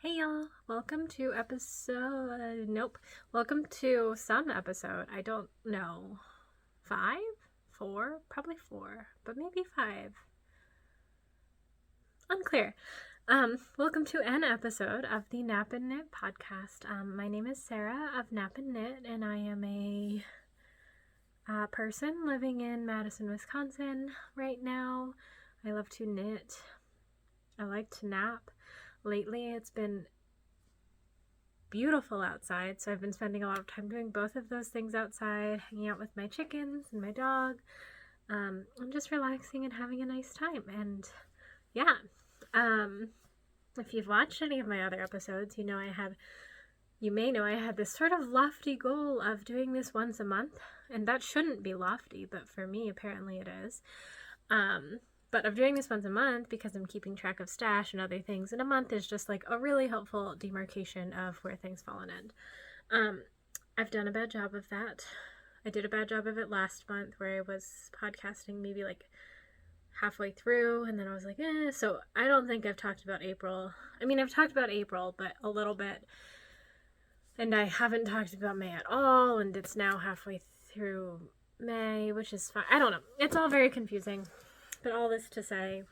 Hey y'all, welcome to welcome to some episode, I don't know, 5? 4? Probably 4, but maybe 5. Unclear. Welcome to an episode of the Nap and Knit podcast. My name is Sarah of Nap and Knit, and I am a person living in Madison, Wisconsin right now. I love to knit. I like to nap. Lately, it's been beautiful outside, so I've been spending a lot of time doing both of those things outside, hanging out with my chickens and my dog. I'm just relaxing and having a nice time. And yeah, if you've watched any of my other episodes, you may know I had this sort of lofty goal of doing this once a month, and that shouldn't be lofty, but for me, apparently it is. But of doing this once a month because I'm keeping track of stash and other things, and a month is just like a really helpful demarcation of where things fall and end. I've done a bad job of that. I did a bad job of it last month where I was podcasting maybe like halfway through, and then I was like, so I don't think I've talked about April. I mean, I've talked about April, but a little bit, and I haven't talked about May at all, and it's now halfway through May, which is fine. I don't know. It's all very confusing. But all this to say,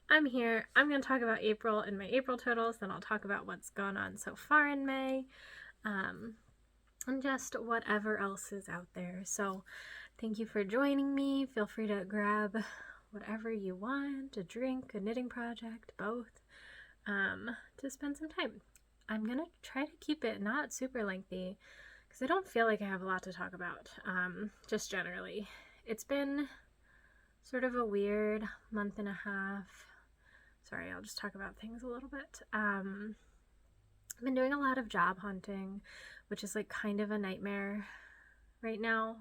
I'm here. I'm going to talk about April and my April totals. Then I'll talk about what's gone on so far in May. And just whatever else is out there. So thank you for joining me. Feel free to grab whatever you want, a drink, a knitting project, both, to spend some time. I'm going to try to keep it not super lengthy because I don't feel like I have a lot to talk about, just generally. It's been sort of a weird month and a half. Sorry, I'll just talk about things a little bit. I've been doing a lot of job hunting, which is like kind of a nightmare right now.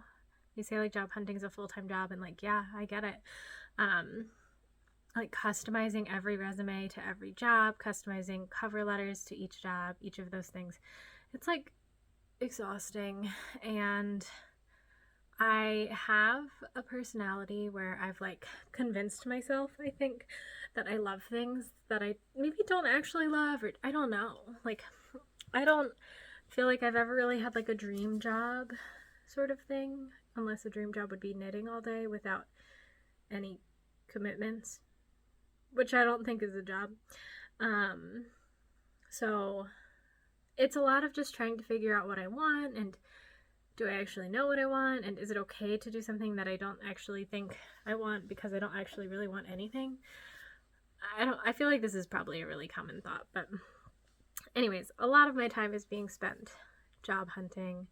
You say like job hunting is a full-time job, and like, yeah, I get it. Like customizing every resume to every job, customizing cover letters to each job, each of those things. It's like exhausting, and I have a personality where I've like convinced myself, I think, that I love things that I maybe don't actually love, or I don't know. Like, I don't feel like I've ever really had like a dream job sort of thing, unless a dream job would be knitting all day without any commitments, which I don't think is a job. So it's a lot of just trying to figure out what I want, and do I actually know what I want? And is it okay to do something that I don't actually think I want because I don't actually really want anything? I feel like this is probably a really common thought, but anyways, a lot of my time is being spent job hunting,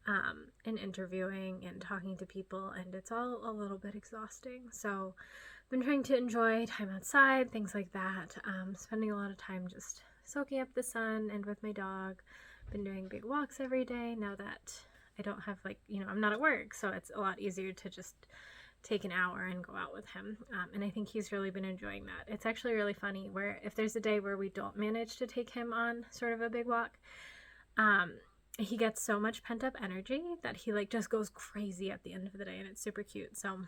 and interviewing and talking to people, and it's all a little bit exhausting. So I've been trying to enjoy time outside, things like that, spending a lot of time just soaking up the sun and with my dog. Been doing big walks every day now that I don't have I'm not at work, so it's a lot easier to just take an hour and go out with him. And I think he's really been enjoying that. It's actually really funny where if there's a day where we don't manage to take him on sort of a big walk, he gets so much pent up energy that he like just goes crazy at the end of the day, and it's super cute. So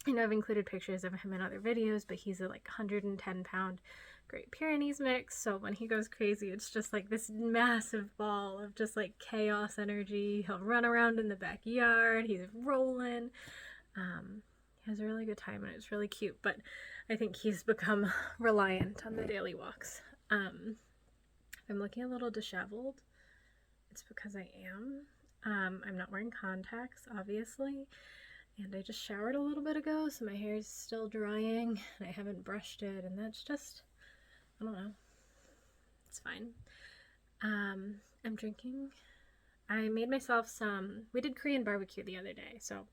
I know I've included pictures of him in other videos, but he's a like 110-pound Great Pyrenees mix, so when he goes crazy, it's just like this massive ball of just like chaos energy. He'll run around in the backyard, he's rolling. He has a really good time, and it's really cute, but I think he's become reliant on the daily walks. I'm looking a little disheveled. It's because I am. I'm not wearing contacts, obviously, and I just showered a little bit ago, so my hair is still drying, and I haven't brushed it, and that's just, I don't know. It's fine. I'm drinking. I made myself we did Korean barbecue the other day. So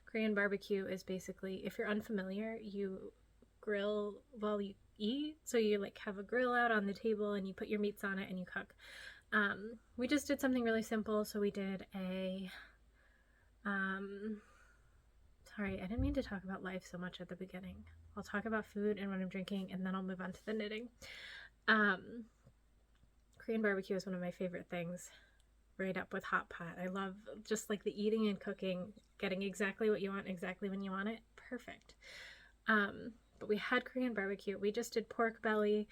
Korean barbecue is basically, if you're unfamiliar, you grill while you eat. So you like have a grill out on the table and you put your meats on it and you cook. We just did something really simple. So we did sorry, I didn't mean to talk about life so much at the beginning. I'll talk about food and what I'm drinking, and then I'll move on to the knitting. Korean barbecue is one of my favorite things, right up with hot pot. I love just like the eating and cooking, getting exactly what you want, exactly when you want it. Perfect. But we had Korean barbecue. We just did pork belly.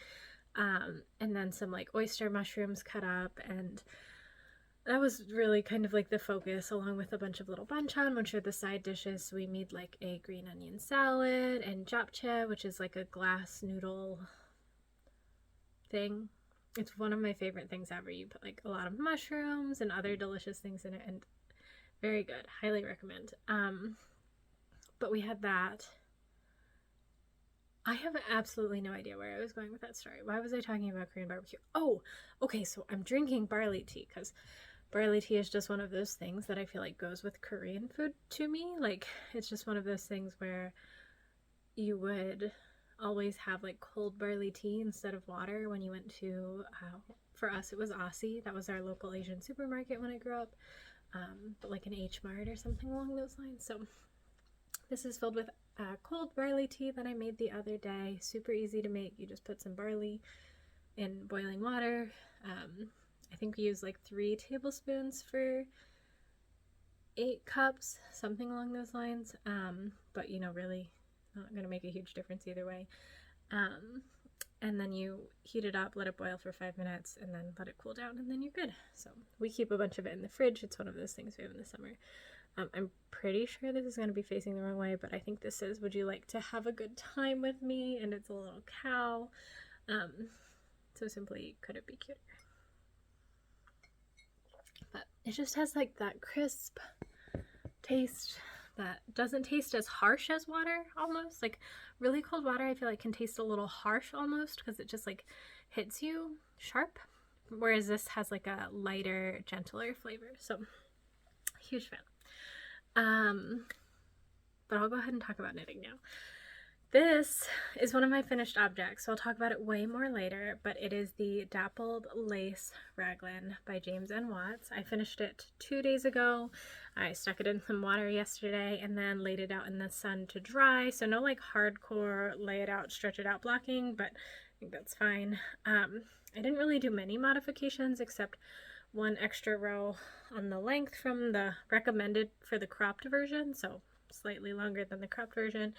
and then some like oyster mushrooms cut up, and that was really kind of like the focus, along with a bunch of little banchan, which are the side dishes. So we made like a green onion salad and japchae, which is like a glass noodle thing. It's one of my favorite things ever. You put like a lot of mushrooms and other delicious things in it, and very good. Highly recommend. But we had that. I have absolutely no idea where I was going with that story. Why was I talking about Korean barbecue? Oh, okay, so I'm drinking barley tea because barley tea is just one of those things that I feel like goes with Korean food to me. Like, it's just one of those things where you would always have like cold barley tea instead of water when you went to, for us it was Aussie. That was our local Asian supermarket when I grew up, but like an H Mart or something along those lines. So this is filled with cold barley tea that I made the other day. Super easy to make. You just put some barley in boiling water. I think we use like 3 tablespoons for 8 cups, something along those lines. But you know, really not going to make a huge difference either way. And then you heat it up, let it boil for 5 minutes, and then let it cool down, and then you're good. So we keep a bunch of it in the fridge. It's one of those things we have in the summer. I'm pretty sure this is going to be facing the wrong way, but I think this says, would you like to have a good time with me? And it's a little cow. So simply, could it be cuter? But it just has like that crisp taste that doesn't taste as harsh as water almost. Like really cold water I feel like can taste a little harsh almost because it just like hits you sharp. Whereas this has like a lighter, gentler flavor. So huge fan. But I'll go ahead and talk about knitting now. This is one of my finished objects, so I'll talk about it way more later, but it is the Dappled Lace Raglan by James N. Watts. I finished it 2 days ago. I stuck it in some water yesterday and then laid it out in the sun to dry, so no like hardcore lay it out, stretch it out blocking, but I think that's fine. I didn't really do many modifications except 1 extra row on the length from the recommended for the cropped version, so slightly longer than the cropped version.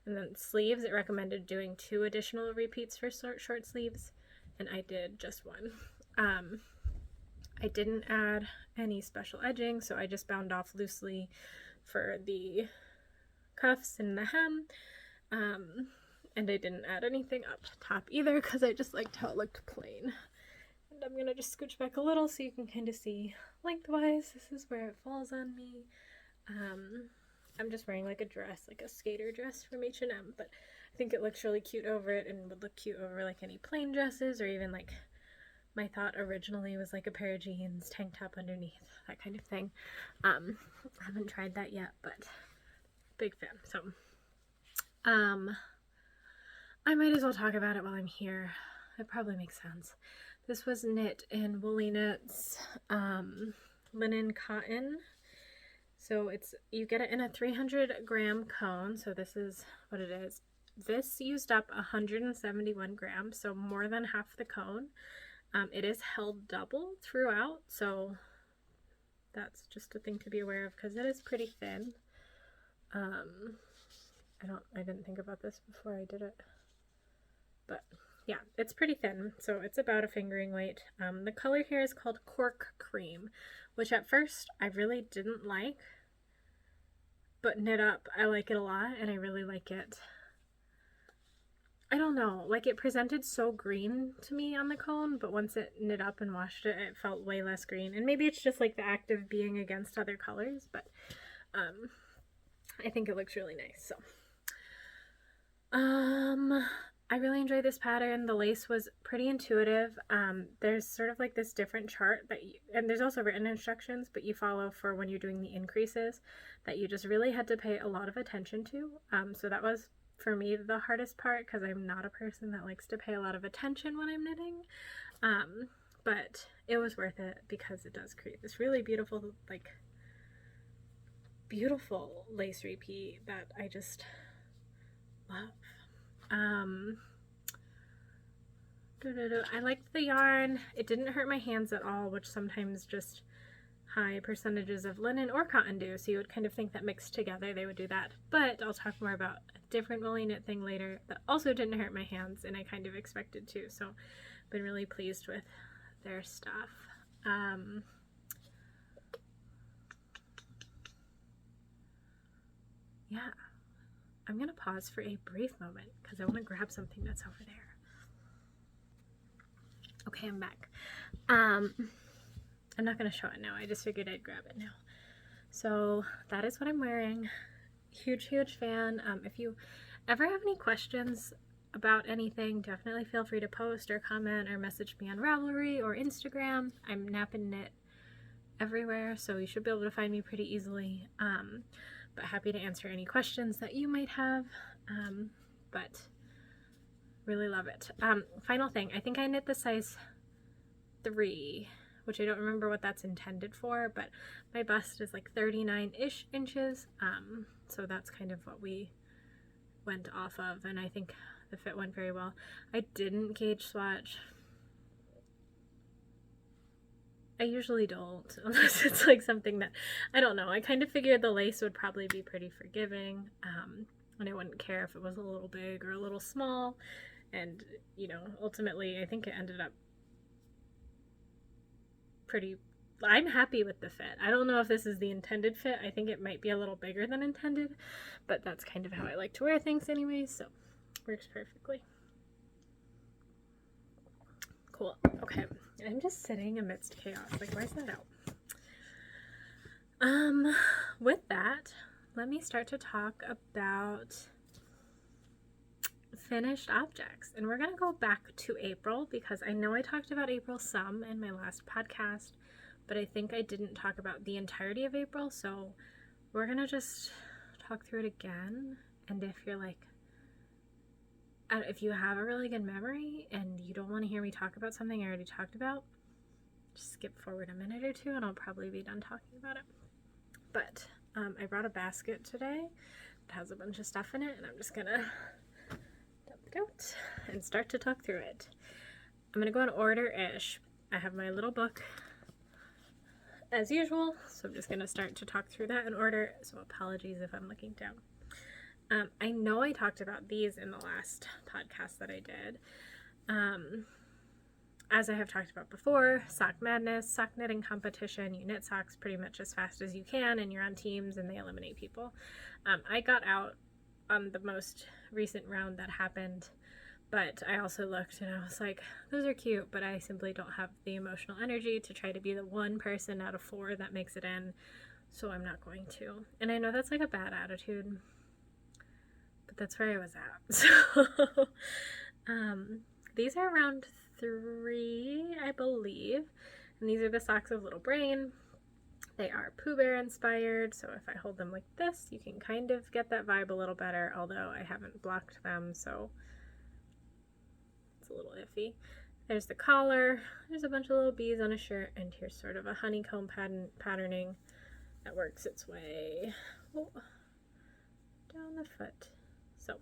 And then sleeves, it recommended doing 2 additional repeats for short sleeves, and I did just 1. I didn't add any special edging, so I just bound off loosely for the cuffs and the hem, and I didn't add anything up top either because I just liked how it looked plain. And I'm gonna just scooch back a little so you can kind of see lengthwise. This is where it falls on me. I'm just wearing like a dress, like a skater dress from H&M, but I think it looks really cute over it and would look cute over like any plain dresses, or even like my thought originally was like a pair of jeans, tank top underneath, that kind of thing. I haven't tried that yet, but big fan. So I might as well talk about it while I'm here. It probably makes sense. This was knit in WoolyKnits linen cotton. So you get it in a 300-gram cone. So this is what it is. This used up 171 grams, so more than half the cone. It is held double throughout, so that's just a thing to be aware of because it is pretty thin. I didn't think about this before I did it, but yeah, it's pretty thin, so it's about a fingering weight. The color here is called Cork Cream, which at first I really didn't like, but knit up, I like it a lot, and I really like it. I don't know, like it presented so green to me on the cone, but once it knit up and washed it, it felt way less green. And maybe it's just like the act of being against other colors, but I think it looks really nice. So I really enjoyed this pattern. The lace was pretty intuitive. There's sort of like this different chart that and there's also written instructions, but you follow for when you're doing the increases that you just really had to pay a lot of attention to. So that was, for me, the hardest part because I'm not a person that likes to pay a lot of attention when I'm knitting. But it was worth it because it does create this really beautiful, like, beautiful lace repeat that I just love. I liked the yarn. It didn't hurt my hands at all, which sometimes just high percentages of linen or cotton do, so you would kind of think that mixed together they would do that, but I'll talk more about different woolly knit thing later that also didn't hurt my hands, and I kind of expected to, so been really pleased with their stuff. Yeah, I'm gonna pause for a brief moment because I want to grab something that's over there. Okay, I'm back. I'm not gonna show it now. I just figured I'd grab it now. So that is what I'm wearing. Huge fan. If you ever have any questions about anything, definitely feel free to post or comment or message me on Ravelry or Instagram. I'm Nap and Knit everywhere, so you should be able to find me pretty easily. But happy to answer any questions that you might have. But really love it. Final thing, I think I knit the size 3, which I don't remember what that's intended for, but my bust is like 39-ish inches. So that's kind of what we went off of, and I think the fit went very well. I didn't gauge swatch. I usually don't, unless it's like something that, I don't know. I kind of figured the lace would probably be pretty forgiving, and I wouldn't care if it was a little big or a little small. And, you know, ultimately, I think it ended up pretty, I'm happy with the fit. I don't know if this is the intended fit. I think it might be a little bigger than intended, but that's kind of how I like to wear things anyway, so works perfectly. Cool. Okay. I'm just sitting amidst chaos. Like, why is that out? With that, let me start to talk about finished objects. And we're going to go back to April because I know I talked about April some in my last podcast, but I think I didn't talk about the entirety of April. So we're going to just talk through it again. And if you're like, if you have a really good memory and you don't want to hear me talk about something I already talked about, just skip forward a minute or two and I'll probably be done talking about it. But I brought a basket today that has a bunch of stuff in it, and I'm just gonna dump it out and start to talk through it. I'm gonna go in order-ish. I have my little book as usual, so I'm just gonna start to talk through that in order, so apologies if I'm looking down. I know I talked about these in the last podcast that I did. As I have talked about before, Sock Madness, sock knitting competition, you knit socks pretty much as fast as you can, and you're on teams and they eliminate people. I got out on the most recent round that happened, but I also looked and I was like, those are cute, but I simply don't have the emotional energy to try to be the one person out of 4 that makes it in, so I'm not going to. And I know that's like a bad attitude, but that's where I was at. So these are around 3, I believe, and these are the socks of Little Brain. They are Pooh Bear inspired, so if I hold them like this, you can kind of get that vibe a little better, although I haven't blocked them, so it's a little iffy. There's the collar, there's a bunch of little bees on a shirt, and here's sort of a honeycomb patterning that works its way down the foot. So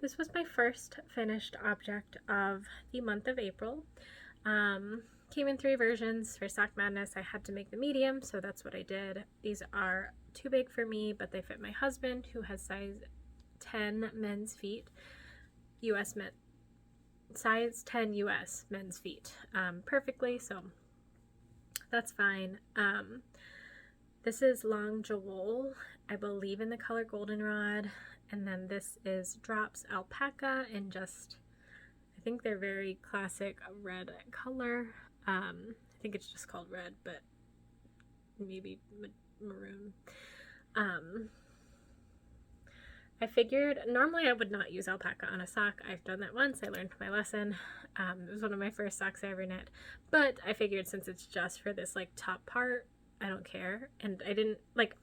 this was my first finished object of the month of April. Came in 3 versions. For Sock Madness, I had to make the medium, so that's what I did. These are too big for me, but they fit my husband, who has size 10 men's feet. Size 10 US men's feet perfectly, so that's fine. This is long Jawoll, I believe in the color Goldenrod. And then this is Drops Alpaca in just, I think they're very classic red color. I think it's just called red, but maybe maroon. I figured normally I would not use alpaca on a sock. I've done that once. I learned my lesson. It was one of my first socks I ever knit. But I figured since it's just for this like top part, I don't care. And I didn't like,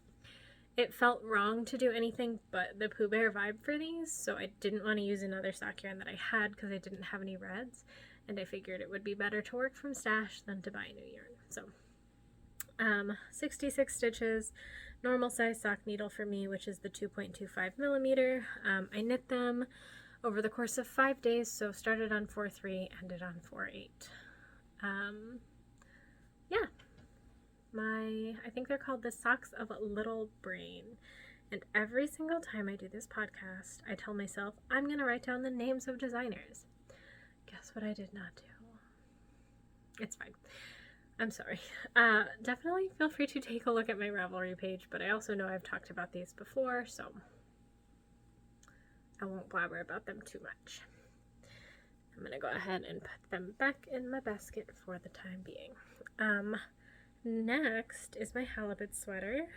it felt wrong to do anything but the Pooh Bear vibe for these, so I didn't want to use another sock yarn that I had because I didn't have any reds, and I figured it would be better to work from stash than to buy new yarn. So 66 stitches, normal size sock needle for me, which is the 2.25 millimeter. I knit them over the course of 5 days, so started on 4/3, ended on 4/8. Yeah. I think they're called the Socks of Little Brain, And every single time I do this podcast, I tell myself, I'm going to write down the names of designers. Guess what I did not do? It's fine. I'm sorry. Definitely feel free to take a look at my Ravelry page, but I also know I've talked about these before, so I won't blabber about them too much. I'm going to go ahead and put them back in my basket for the time being. Next is my Halibut sweater.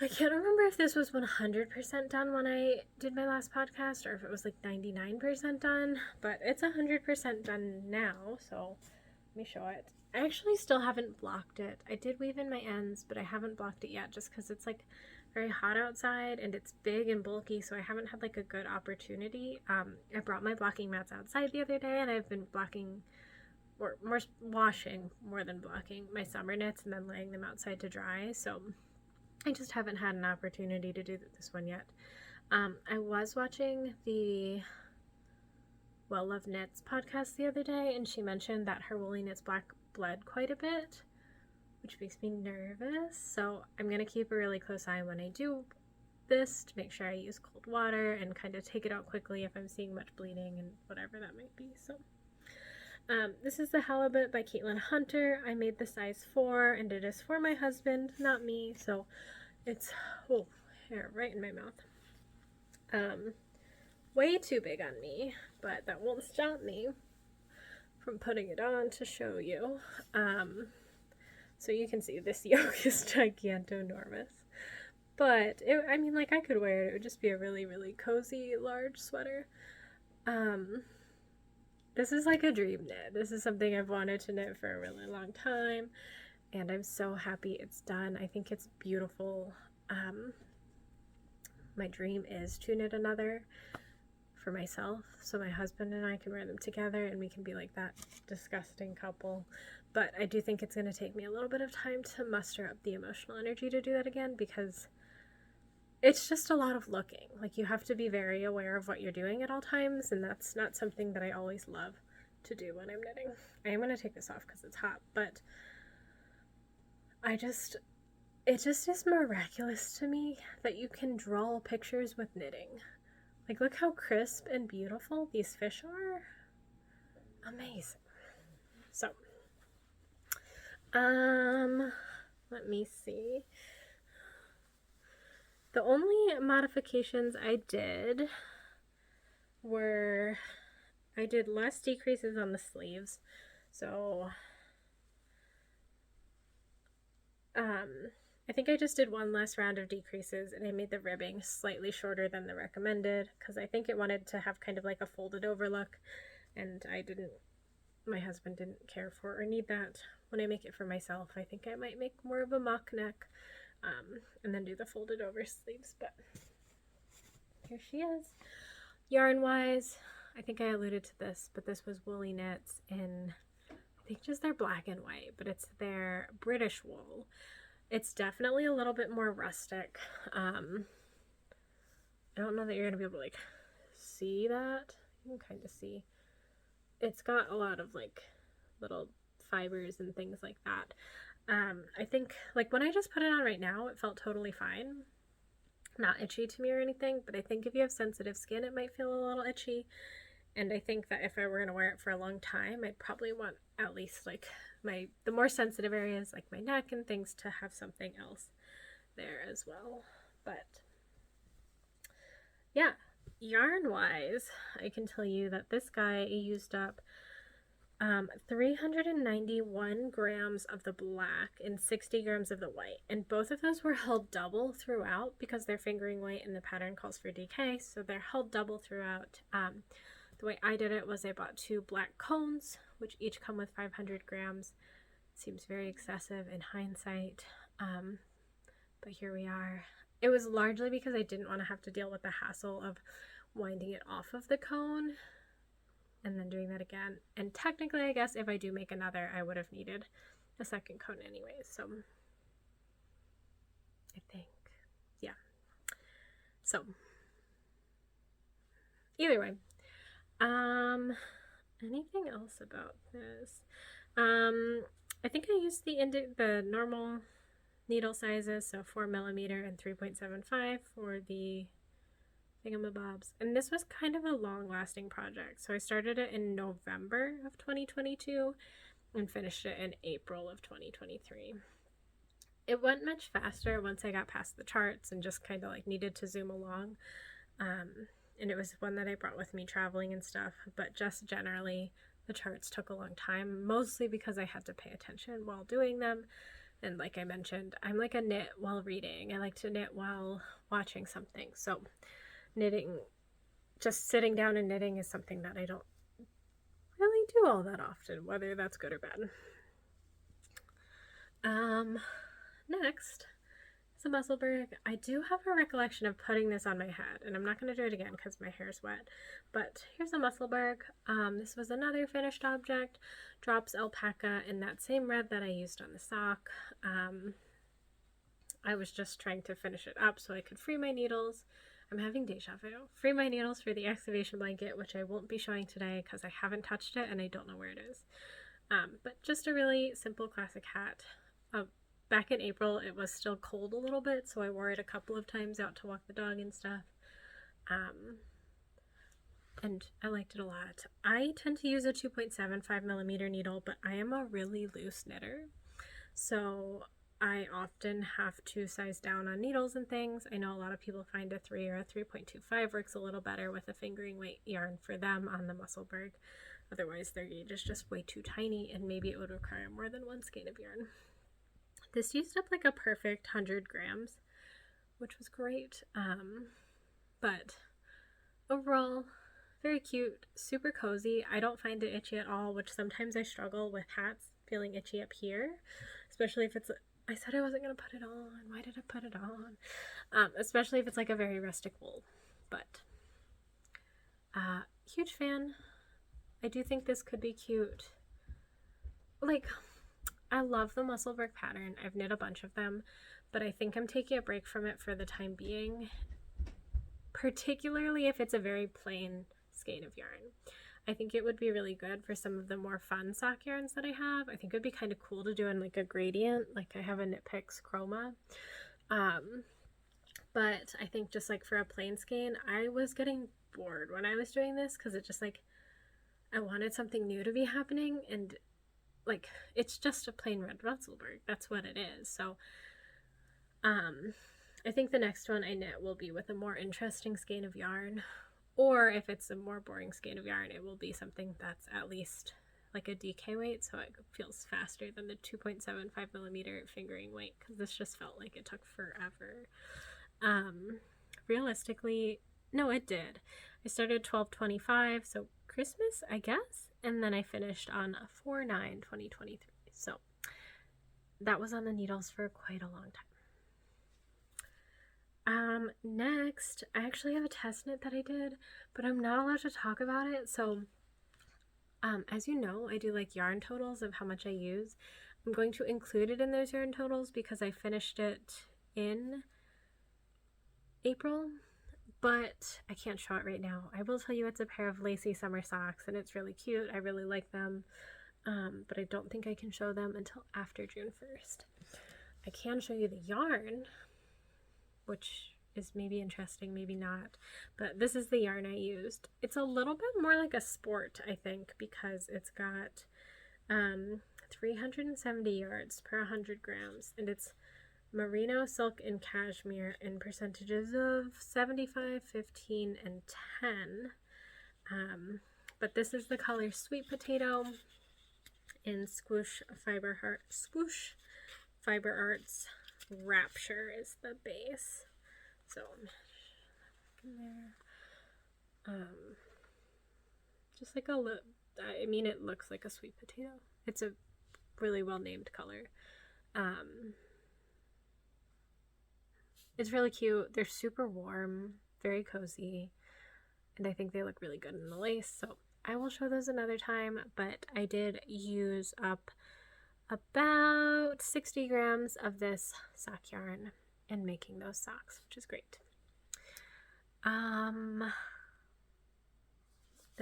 I can't remember if this was 100% done when I did my last podcast or if it was like 99% done, but it's 100% done now, so let me show it. I actually still haven't blocked it. I did weave in my ends, but I haven't blocked it yet just because it's like very hot outside and it's big and bulky, so I haven't had like a good opportunity. I brought my blocking mats outside the other day and I've been blocking, or more washing more than blocking, my summer knits and then laying them outside to dry, so I just haven't had an opportunity to do this one yet. I was watching the Well Love Knits podcast the other day, and she mentioned that her WoolyKnits black bled quite a bit, which makes me nervous. So I'm going to keep a really close eye when I do this to make sure I use cold water and kind of take it out quickly if I'm seeing much bleeding and whatever that might be. So this is the Halibut by Caitlin Hunter. I made the size 4, and it is for my husband, not me, so it's, oh, hair right in my mouth. Way too big on me, but that won't stop me from putting it on to show you. So you can see this yoke is giganto-enormous. But, I mean, like, I could wear it. It would just be a really, really cozy, large sweater. This is like a dream knit. This is something I've wanted to knit for a really long time, and I'm so happy it's done. I think it's beautiful. My dream is to knit another for myself, so my husband and I can wear them together and we can be like that disgusting couple. But I do think it's going to take me a little bit of time to muster up the emotional energy to do that again, because it's just a lot of looking. Like, you have to be very aware of what you're doing at all times, and that's not something that I always love to do when I'm knitting. I am going to take this off because it's hot, but it just is miraculous to me that you can draw pictures with knitting. Like, look how crisp and beautiful these fish are. Amazing. So, let me see. The only modifications I did were, I did less decreases on the sleeves. So, I think I just did one less round of decreases, and I made the ribbing slightly shorter than the recommended, because I think it wanted to have kind of like a folded over look, and my husband didn't care for or need that. When I make it for myself, I think I might make more of a mock neck, and then do the folded over sleeves, but here she is. Yarn wise, I think I alluded to this, but this was WoolyKnits in, I think, just their black and white, but it's their British wool. It's definitely a little bit more rustic. I don't know that you're gonna be able to like see that. You can kind of see. It's got a lot of like little fibers and things like that. I think, like, when I just put it on right now, it felt totally fine. Not itchy to me or anything, but I think if you have sensitive skin, it might feel a little itchy. And I think that if I were going to wear it for a long time, I'd probably want at least, like, the more sensitive areas, like my neck and things, to have something else there as well. But, yeah, yarn-wise, I can tell you that this guy used up 391 grams of the black and 60 grams of the white, and both of those were held double throughout because they're fingering weight and the pattern calls for DK, so they're held double throughout. The way I did it was I bought 2 black cones, which each come with 500 grams. It seems very excessive in hindsight, but here we are. It was largely because I didn't want to have to deal with the hassle of winding it off of the cone and then doing that again. And technically, I guess if I do make another, I would have needed a second cone anyways. So I think, yeah. So either way, anything else about this? I think I used the normal needle sizes, so 4mm and 3.75 for the thingamabobs. And this was kind of a long-lasting project. So I started it in November of 2022 and finished it in April of 2023. It went much faster once I got past the charts and just kind of like needed to zoom along. And it was one that I brought with me traveling and stuff, but just generally the charts took a long time, mostly because I had to pay attention while doing them. And like I mentioned, I'm like a knit while reading. I like to knit while watching something. So knitting, just sitting down and knitting is something that I don't really do all that often, whether that's good or bad. Next is a Musselburgh. I do have a recollection of putting this on my head, and I'm not going to do it again because my hair is wet, but here's a Musselburgh. This was another finished object, drops alpaca in that same red that I used on the sock. I was just trying to finish it up so I could free my needles. I'm having deja vu. Free my needles for the excavation blanket, which I won't be showing today because I haven't touched it and I don't know where it is. But just a really simple classic hat. Back in April, it was still cold a little bit, so I wore it a couple of times out to walk the dog and stuff. And I liked it a lot. I tend to use a 2.75mm needle, but I am a really loose knitter. So I often have to size down on needles and things. I know a lot of people find a 3 or a 3.25 works a little better with a fingering weight yarn for them on the Musselburgh. Otherwise, their gauge is just way too tiny, and maybe it would require more than one skein of yarn. This used up like a perfect 100 grams, which was great. But overall, very cute, super cozy. I don't find it itchy at all, which sometimes I struggle with hats feeling itchy up here, especially if it's, I said I wasn't going to put it on. Why did I put it on? Especially if it's like a very rustic wool. But huge fan. I do think this could be cute. Like, I love the Musselburgh pattern. I've knit a bunch of them, but I think I'm taking a break from it for the time being, particularly if it's a very plain skein of yarn. I think it would be really good for some of the more fun sock yarns that I have. I think it would be kind of cool to do in like a gradient, like I have a Knitpicks Chroma. But I think just like for a plain skein, I was getting bored when I was doing this because it just like, I wanted something new to be happening, and like, it's just a plain red Musselburgh. That's what it is. So, I think the next one I knit will be with a more interesting skein of yarn, or if it's a more boring skein of yarn, it will be something that's at least like a DK weight, so it feels faster than the 2.75mm fingering weight, because this just felt like it took forever. Realistically, no, it did. I started 12/25, so Christmas, I guess, and then I finished on 4/9/2023. So that was on the needles for quite a long time. Next, I actually have a test knit that I did, but I'm not allowed to talk about it. So, as you know, I do like yarn totals of how much I use. I'm going to include it in those yarn totals because I finished it in April, but I can't show it right now. I will tell you it's a pair of lacy summer socks, and it's really cute. I really like them, but I don't think I can show them until after June 1st. I can show you the yarn, which is maybe interesting, maybe not, but this is the yarn I used. It's a little bit more like a sport, I think, because it's got 370 yards per 100 grams, and it's merino, silk, and cashmere in percentages of 75, 15, and 10. But this is the color Sweet Potato in Swoosh Fiber Arts. Rapture is the base. So there. Just like a look. I mean, it looks like a sweet potato. It's a really well named color. It's really cute. They're super warm, very cozy, and I think they look really good in the lace. So I will show those another time, but I did use up about 60 grams of this sock yarn in making those socks, which is great. The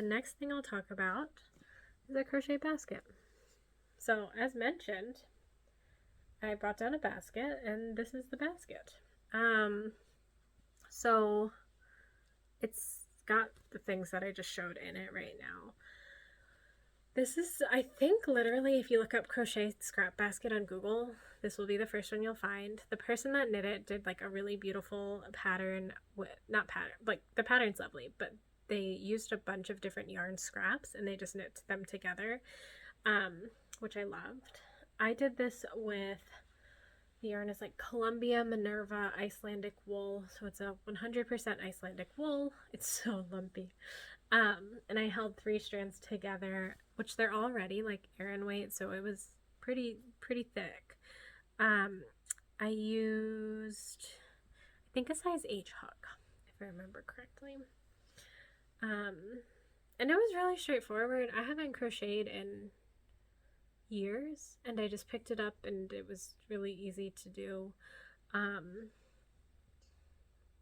next thing I'll talk about is a crochet basket. So as mentioned, I brought down a basket, and this is the basket. So it's got the things that I just showed in it right now. This is, I think, literally, if you look up crochet scrap basket on Google, this will be the first one you'll find. The person that knit it did like a really beautiful pattern with, not pattern, like the pattern's lovely, but they used a bunch of different yarn scraps and they just knit them together, which I loved. I did this with, the yarn is like Columbia Minerva Icelandic wool, so it's a 100% Icelandic wool. It's so lumpy. And I held 3 strands together, which they're already like Aran weight, so it was pretty thick. I used, I think, a size H hook, if I remember correctly. And it was really straightforward. I haven't crocheted in years, and I just picked it up and it was really easy to do.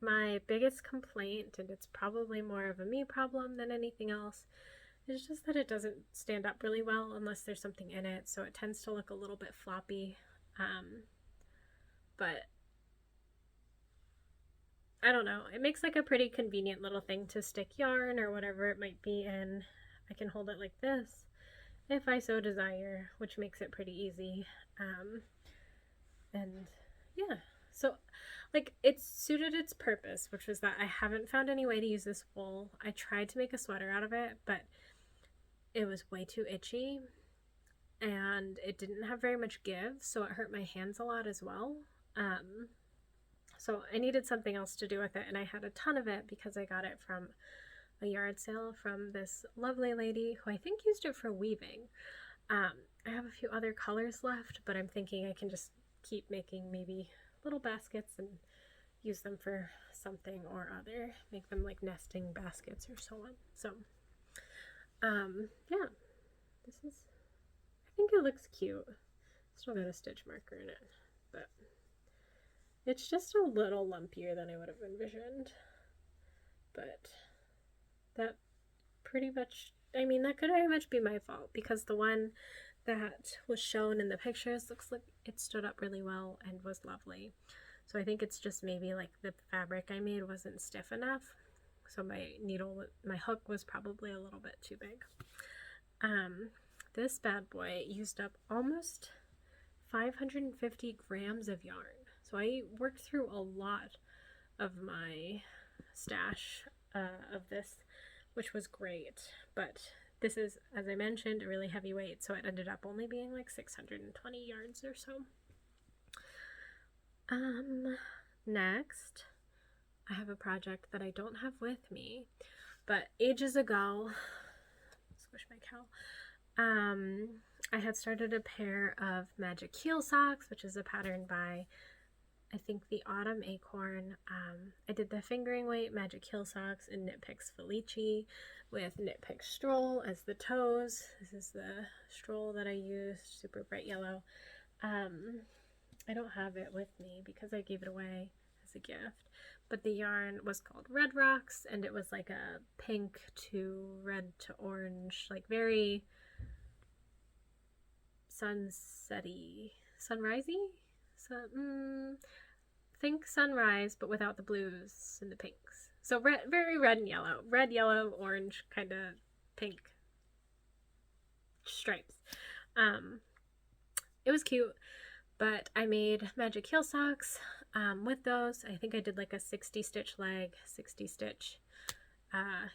My biggest complaint, and it's probably more of a me problem than anything else, is just that it doesn't stand up really well unless there's something in it, so it tends to look a little bit floppy. But I don't know, it makes like a pretty convenient little thing to stick yarn or whatever it might be in. I can hold it like this if I so desire, which makes it pretty easy. And yeah, so like it's suited its purpose, which was that I haven't found any way to use this wool. I tried to make a sweater out of it, but it was way too itchy and it didn't have very much give, so it hurt my hands a lot as well. So I needed something else to do with it, and I had a ton of it because I got it from a yard sale from this lovely lady who I think used it for weaving. I have a few other colors left, but I'm thinking I can just keep making maybe little baskets and use them for something or other, make them like nesting baskets or so on. So yeah, this is, I think it looks cute. Still got a stitch marker in it, but it's just a little lumpier than I would have envisioned. But that pretty much, I mean, that could very much be my fault, because the one that was shown in the pictures looks like it stood up really well and was lovely. So I think it's just maybe like the fabric I made wasn't stiff enough, so my needle, my hook was probably a little bit too big. This bad boy used up almost 550 grams of yarn, so I worked through a lot of my stash of this, which was great. But this is, as I mentioned, a really heavy weight, so it ended up only being like 620 yards or so. Next, I have a project that I don't have with me, but ages ago, squish my cow, I had started a pair of Magic Heel Socks, which is a pattern by, I think, the Autumn Acorn. I did the fingering weight Magic Heel Socks in Knitpicks Felici with Knitpicks Stroll as the toes. This is the stroll that I used, super bright yellow. I don't have it with me because I gave it away as a gift, but the yarn was called Red Rocks, and it was like a pink to red to orange, like very sunsetty, sunrisey? Think sunrise, but without the blues and the pinks. So red, very red and yellow. Red, yellow, orange, kind of pink stripes. It was cute, but I made Magic Heel Socks with those. I think I did like a 60 stitch leg, 60 stitch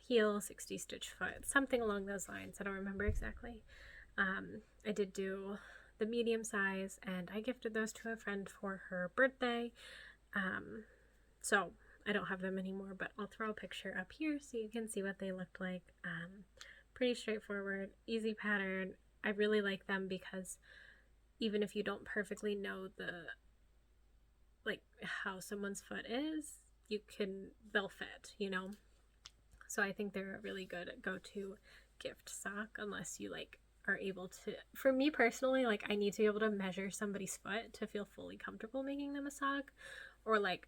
heel, 60 stitch foot, something along those lines. I don't remember exactly. I did do the medium size, and I gifted those to a friend for her birthday. So I don't have them anymore, but I'll throw a picture up here so you can see what they looked like. Pretty straightforward, easy pattern. I really like them because even if you don't perfectly know like how someone's foot is, they'll fit, you know? So I think they're a really good go-to gift sock, unless you like are able to, for me personally, like I need to be able to measure somebody's foot to feel fully comfortable making them a sock, or like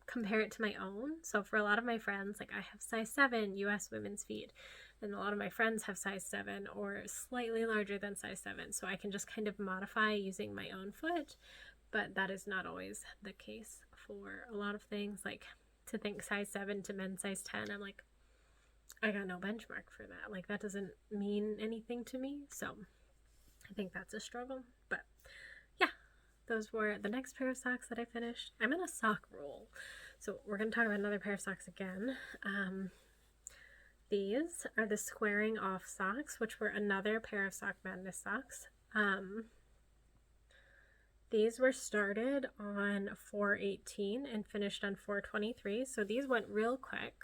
compare it to my own. So for a lot of my friends, like I have size 7 US women's feet, and a lot of my friends have size 7 or slightly larger than size 7, so I can just kind of modify using my own foot, but that is not always the case for a lot of things. Like, to think size 7 to men's size 10, I'm like, I got no benchmark for that. Like, that doesn't mean anything to me, so I think that's a struggle. But yeah, those were the next pair of socks that I finished. I'm in a sock roll, so we're going to talk about another pair of socks again. These are the squaring off socks, which were another pair of Sock Madness socks. These were started on 4/18 and finished on 4/23, so these went real quick.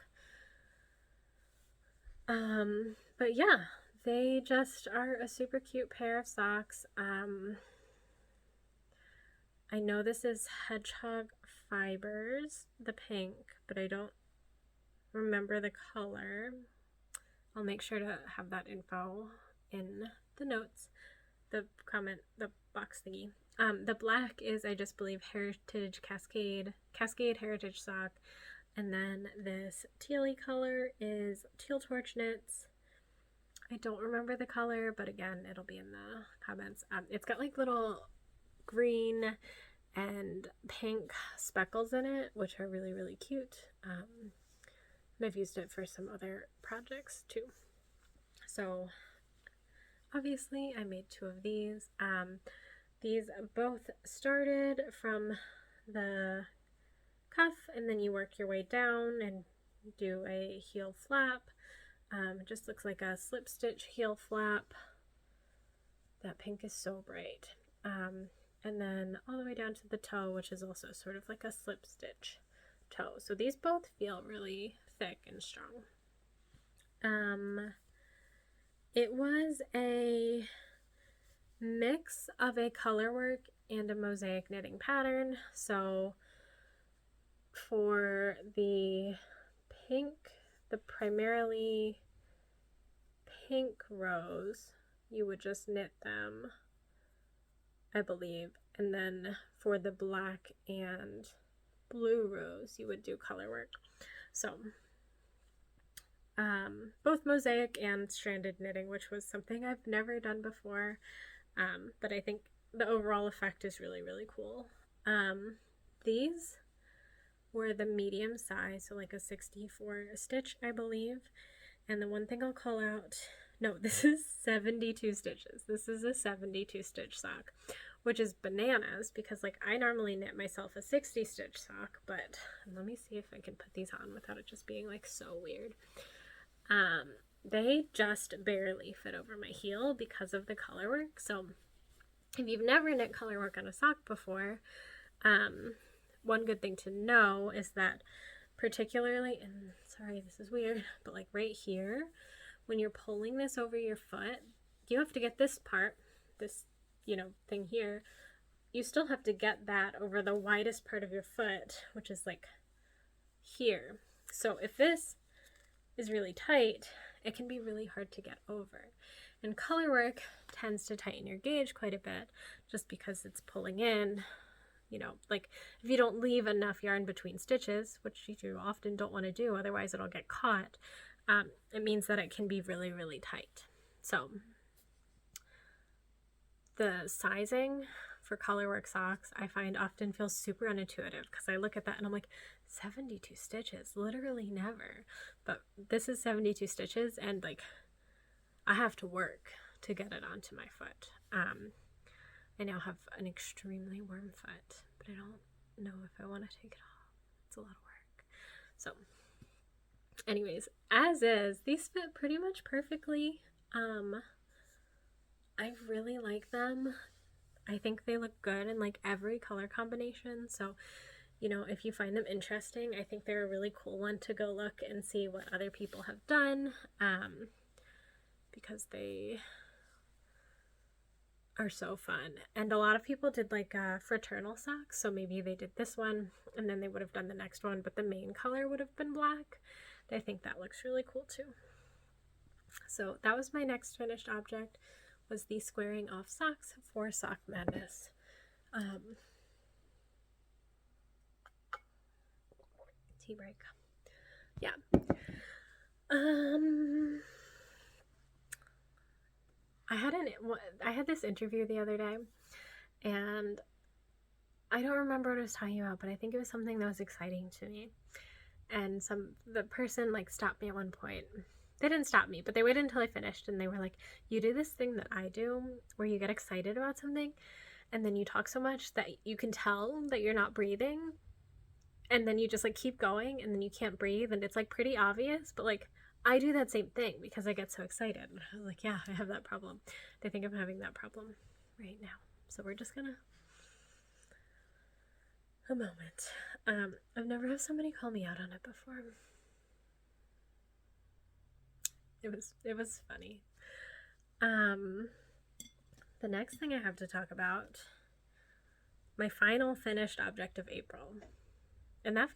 But yeah, they just are a super cute pair of socks. I know this is Hedgehog Fibers, the pink, but I don't remember the color. I'll make sure to have that info in the notes, the box thingy. The black is, I just believe, Heritage Cascade Heritage Sock, and then this tealy color is Teal Torch Knits. I don't remember the color, but again, it'll be in the comments. It's got like little green and pink speckles in it, which are really, really cute. And I've used it for some other projects too. So obviously I made 2 of these. These both started from the cuff, and then you work your way down and do a heel flap. It just looks like a slip stitch heel flap. That pink is so bright. And then all the way down to the toe, which is also sort of like a slip stitch toe. So these both feel really thick and strong. It was a mix of a colorwork and a mosaic knitting pattern. So for the pink, the primarily pink rows, you would just knit them, I believe, and then for the black and blue rows you would do colorwork. So both mosaic and stranded knitting, which was something I've never done before, but I think the overall effect is really, really cool. These were the medium size, so like a 64 stitch, I believe. And the one thing I'll call out, no, this is 72 stitches. This is a 72 stitch sock, which is bananas because like I normally knit myself a 60 stitch sock, but let me see if I can put these on without it just being like so weird. They just barely fit over my heel because of the colorwork. So if you've never knit colorwork on a sock before, one good thing to know is that particularly, and sorry this is weird, but like right here, when you're pulling this over your foot, you have to get this part, this, you know, thing here, you still have to get that over the widest part of your foot, which is like here. So if this is really tight, it can be really hard to get over. And colorwork tends to tighten your gauge quite a bit just because it's pulling in, you know, like if you don't leave enough yarn between stitches, which you often don't want to do, otherwise it'll get caught, it means that it can be really, really tight. So the sizing for colorwork socks I find often feels super unintuitive because I look at that and I'm like, 72 stitches, literally never. But this is 72 stitches and like I have to work to get it onto my foot. I now have an extremely warm foot, but I don't know if I want to take it off. It's a lot of work. So anyways, as is, these fit pretty much perfectly. I really like them. I think they look good in like every color combination. So, you know, if you find them interesting, I think they're a really cool one to go look and see what other people have done, because they are so fun. And a lot of people did like fraternal socks, so maybe they did this one and then they would have done the next one, but the main color would have been black. I think that looks really cool too. So that was my next finished object, was the squaring off socks for Sock Madness. Tea break. Yeah. I had this interview the other day, and I don't remember what I was talking about, but I think it was something that was exciting to me. And the person like stopped me at one point. They didn't stop me, but they waited until I finished, and they were like, "You do this thing that I do where you get excited about something and then you talk so much that you can tell that you're not breathing, and then you just like keep going and then you can't breathe, and it's like pretty obvious, but like I do that same thing because I get so excited." I was like, yeah, I have that problem. They think I'm having that problem right now. So we're just gonna a moment. I've never had somebody call me out on it before. It was funny. The next thing I have to talk about, my final finished object of April. And that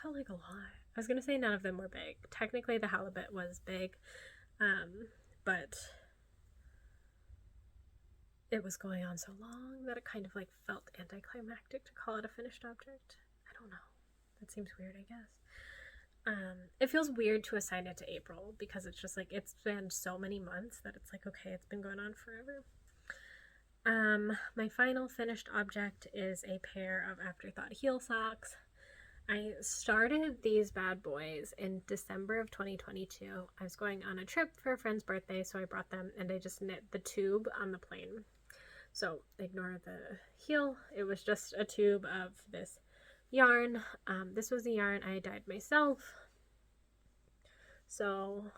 felt like a lot. I was gonna say none of them were big. Technically the halibut was big, but it was going on so long that it kind of like felt anticlimactic to call it a finished object. I don't know. That seems weird, I guess. It feels weird to assign it to April because it's just like it's been so many months that it's like, okay, it's been going on forever. My final finished object is a pair of Afterthought Heel Socks. I started these bad boys in December of 2022. I was going on a trip for a friend's birthday, so I brought them and I just knit the tube on the plane. So ignore the heel. It was just a tube of this yarn. This was the yarn I dyed myself. So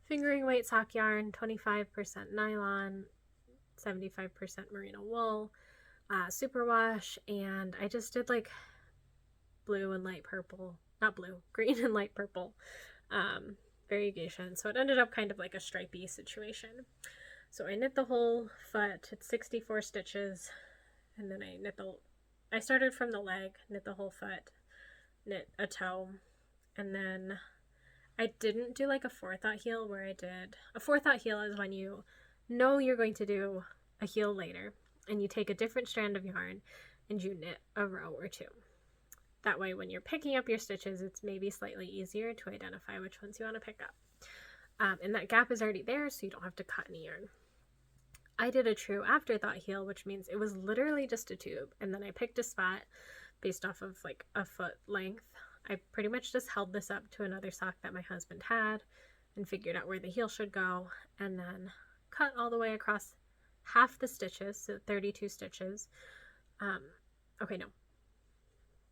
fingering weight sock yarn, 25% nylon, 75% merino wool, superwash, and I just did like blue and light purple, not blue, green and light purple variegation. So it ended up kind of like a stripey situation. So I knit the whole foot. It's 64 stitches, and then I started from the leg, knit the whole foot, knit a toe, and then I didn't do like a forethought heel where I did. A forethought heel is when you know you're going to do a heel later, and you take a different strand of yarn and you knit a row or two. That way when you're picking up your stitches, it's maybe slightly easier to identify which ones you want to pick up. And that gap is already there, so you don't have to cut any yarn. I did a true afterthought heel, which means it was literally just a tube, and then I picked a spot based off of like a foot length. I pretty much just held this up to another sock that my husband had and figured out where the heel should go, and then cut all the way across half the stitches, so 32 stitches. Okay, no,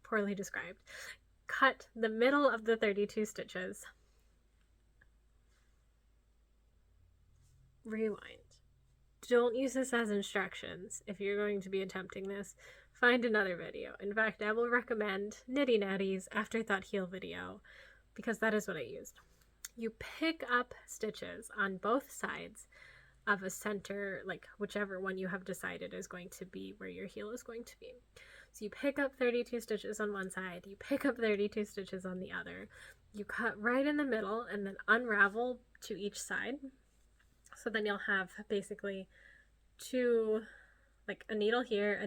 poorly described. Cut the middle of the 32 stitches. Rewind. Don't use this as instructions if you're going to be attempting this. Find another video. In fact, I will recommend Knitty Natty's Afterthought Heel video because that is what I used. You pick up stitches on both sides of a center, like whichever one you have decided is going to be where your heel is going to be. So you pick up 32 stitches on one side, you pick up 32 stitches on the other, you cut right in the middle and then unravel to each side. So then you'll have basically two, like a needle here,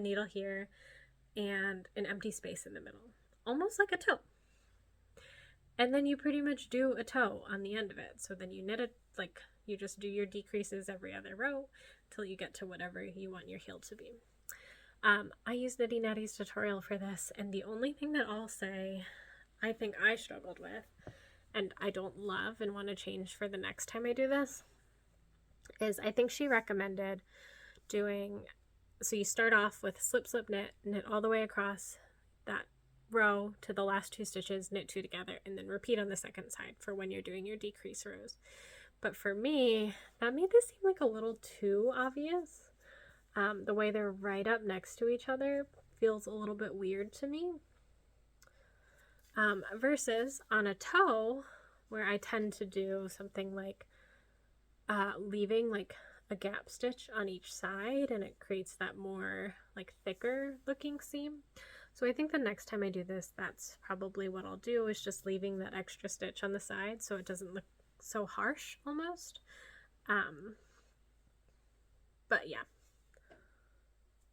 and an empty space in the middle, almost like a toe. And then you pretty much do a toe on the end of it. So then you knit it, like you just do your decreases every other row till you get to whatever you want your heel to be. I used Knitty Natty's tutorial for this, and the only thing that I'll say I think I struggled with, and I don't love and want to change for the next time I do this, is I think she recommended doing, so you start off with slip, slip, knit all the way across that row to the last two stitches, knit two together, and then repeat on the second side for when you're doing your decrease rows. But for me, that made this seem like a little too obvious. The way they're right up next to each other feels a little bit weird to me. Versus on a toe, where I tend to do something like leaving like a gap stitch on each side, and it creates that more like thicker looking seam. So I think the next time I do this, that's probably what I'll do, is just leaving that extra stitch on the side so it doesn't look so harsh almost. But yeah,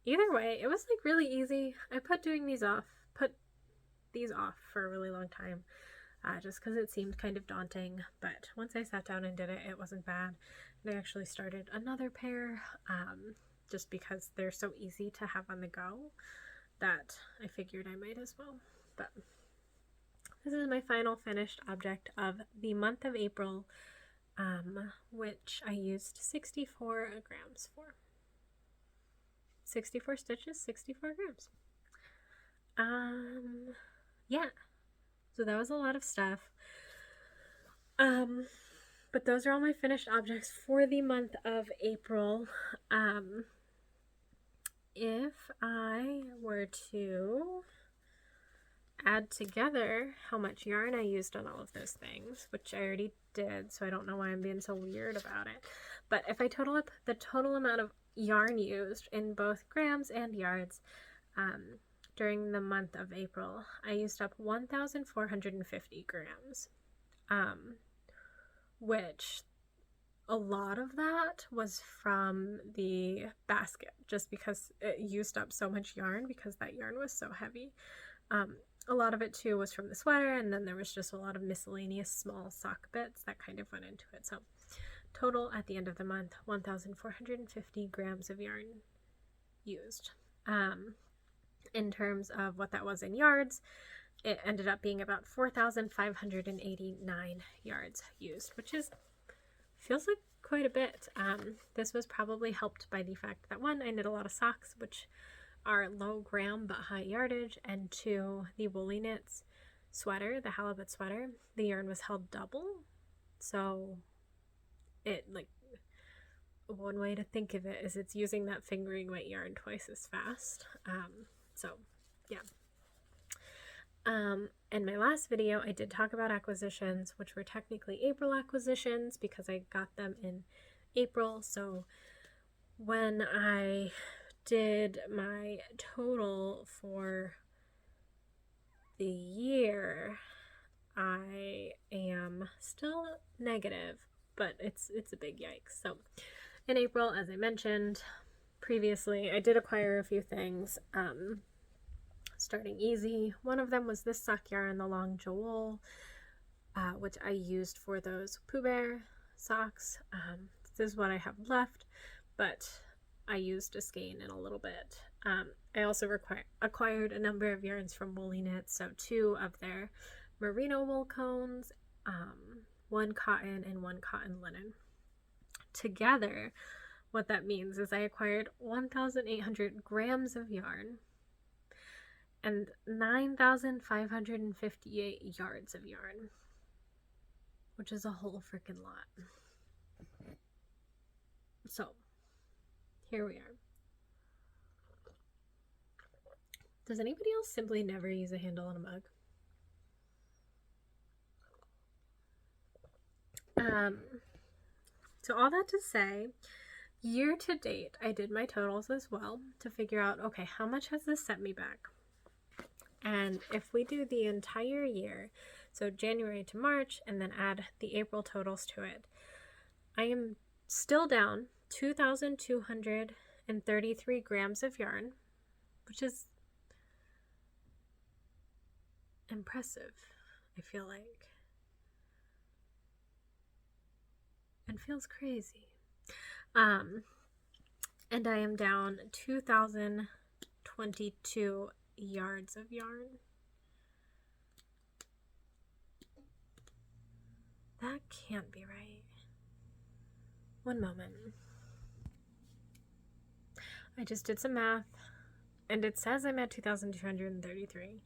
either way, it was like really easy. I put these off for a really long time. just because it seemed kind of daunting. But once I sat down and did it, it wasn't bad. And I actually started another pair just because they're so easy to have on the go that I figured I might as well. But this is my final finished object of the month of April, which I used 64 grams for. 64 stitches, 64 grams. Yeah, so that was a lot of stuff. But those are all my finished objects for the month of April. If I were to add together how much yarn I used on all of those things, which I already did, so I don't know why I'm being so weird about it, but if I total up the total amount of yarn used in both grams and yards during the month of April, I used up 1,450 grams, which a lot of that was from the basket, just because it used up so much yarn because that yarn was so heavy. A lot of it too was from the sweater, and then there was just a lot of miscellaneous small sock bits that kind of went into it. So total at the end of the month, 1,450 grams of yarn used. In terms of what that was in yards, it ended up being about 4,589 yards used, which feels like quite a bit. This was probably helped by the fact that, one, I knit a lot of socks, which are low gram but high yardage, and two, the WoolyKnits sweater, the Halibut sweater, the yarn was held double, so it, like, one way to think of it is it's using that fingering weight yarn twice as fast. So yeah. In my last video I did talk about acquisitions, which were technically April acquisitions because I got them in April. So when I did my total for the year, I am still negative, but it's a big yikes. So in April, as I mentioned previously, I did acquire a few things, starting easy. One of them was this sock yarn, the long Jawoll, which I used for those Pooh Bear socks. This is what I have left, but I used a skein in a little bit. I also acquired a number of yarns from WoolyKnits, so 2 of their merino wool cones, 1 cotton and 1 cotton linen. Together, what that means is I acquired 1,800 grams of yarn and 9,558 yards of yarn, which is a whole freaking lot. So here we are. Does anybody else simply never use a handle on a mug? So all that to say, year to date, I did my totals as well to figure out, okay, how much has this set me back? And if we do the entire year, so January to March, and then add the April totals to it, I am still down 2,233 grams of yarn, which is impressive, I feel like. And feels crazy. And I am down 2,022 yards of yarn. That can't be right. One moment. I just did some math, and it says I'm at 2,233.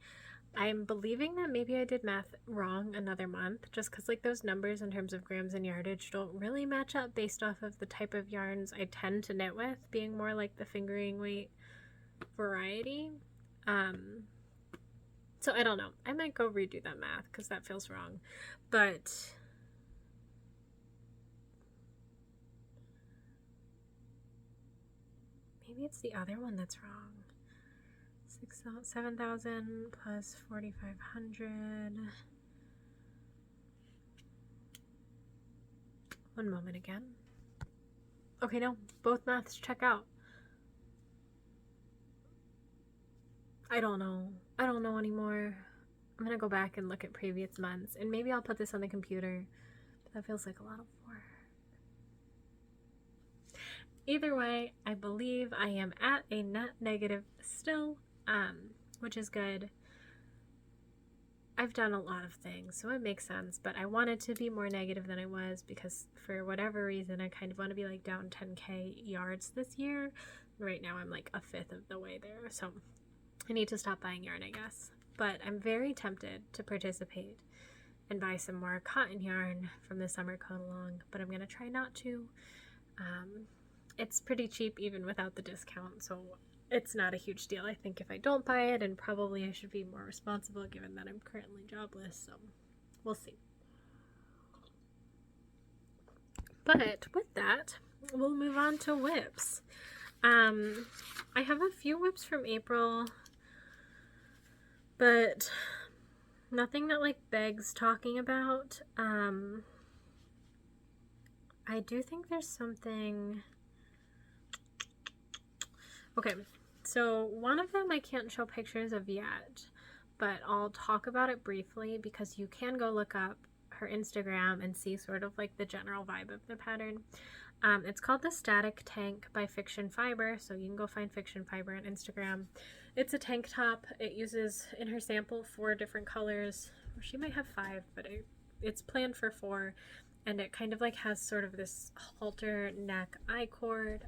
I'm believing that maybe I did math wrong another month, just because like those numbers in terms of grams and yardage don't really match up based off of the type of yarns I tend to knit with, being more like the fingering weight variety. So I don't know. I might go redo that math because that feels wrong. But maybe it's the other one that's wrong. 7,000 plus 4,500. One moment again. Okay, no, both maths check out. I don't know. I don't know anymore. I'm gonna go back and look at previous months, and maybe I'll put this on the computer. But that feels like a lot of work. Either way, I believe I am at a net negative still, which is good. I've done a lot of things, so it makes sense, but I wanted to be more negative than I was because for whatever reason, I kind of want to be like down 10k yards this year. Right now, I'm like a fifth of the way there, so I need to stop buying yarn, I guess. But I'm very tempted to participate and buy some more cotton yarn from the summer code along, but I'm going to try not to. It's pretty cheap even without the discount, so it's not a huge deal. I think if I don't buy it, and probably I should be more responsible given that I'm currently jobless, so we'll see. But with that, we'll move on to whips. I have a few whips from April, but nothing that like begs talking about. I do think there's something. Okay, so one of them I can't show pictures of yet, but I'll talk about it briefly because you can go look up her Instagram and see sort of like the general vibe of the pattern. It's called the Static Tank by Fiction Fiber, so you can go find Fiction Fiber on Instagram. It's a tank top. It uses in her sample 4 different colors. She might have 5, but it's planned for 4. And it kind of like has sort of this halter neck I cord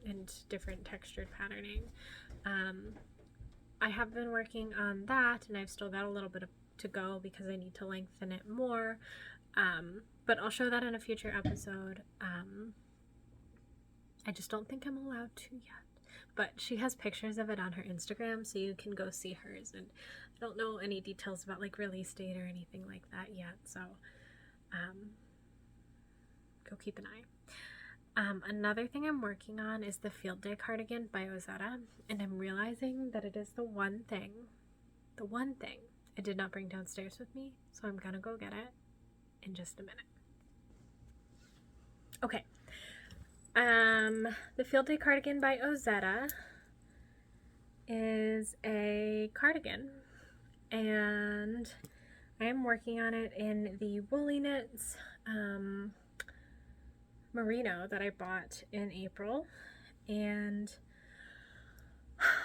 and different textured patterning. I have been working on that, and I've still got a little bit to go because I need to lengthen it more. But I'll show that in a future episode. I just don't think I'm allowed to yet. But she has pictures of it on her Instagram, so you can go see hers. And I don't know any details about like release date or anything like that yet, so go keep an eye. Another thing I'm working on is the Field Day cardigan by Ysolda, and I'm realizing that it is the one thing I did not bring downstairs with me, so I'm gonna go get it in just a minute. Okay, the Field Day cardigan by Ysolda is a cardigan, and I am working on it in the WoolyKnits merino that I bought in April. And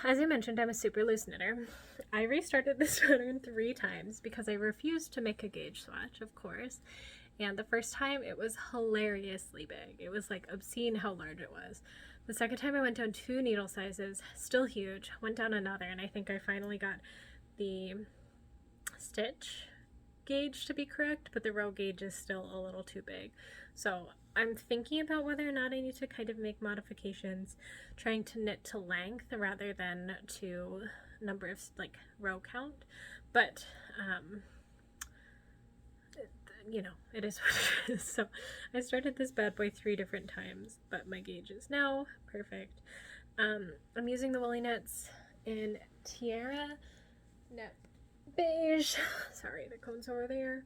as I mentioned, I'm a super loose knitter. I restarted this pattern 3 times because I refused to make a gauge swatch, of course. And the first time it was hilariously big. It was like obscene how large it was. The second time I went down 2 needle sizes, still huge, went down another, and I think I finally got the stitch gauge to be correct, but the row gauge is still a little too big. So I'm thinking about whether or not I need to kind of make modifications, trying to knit to length rather than to number of like row count. But you know, it is what it is. So I started this bad boy 3 different times, but my gauge is now perfect. I'm using the WoolyKnits in Tiara Nep Beige, sorry, the cone's over there,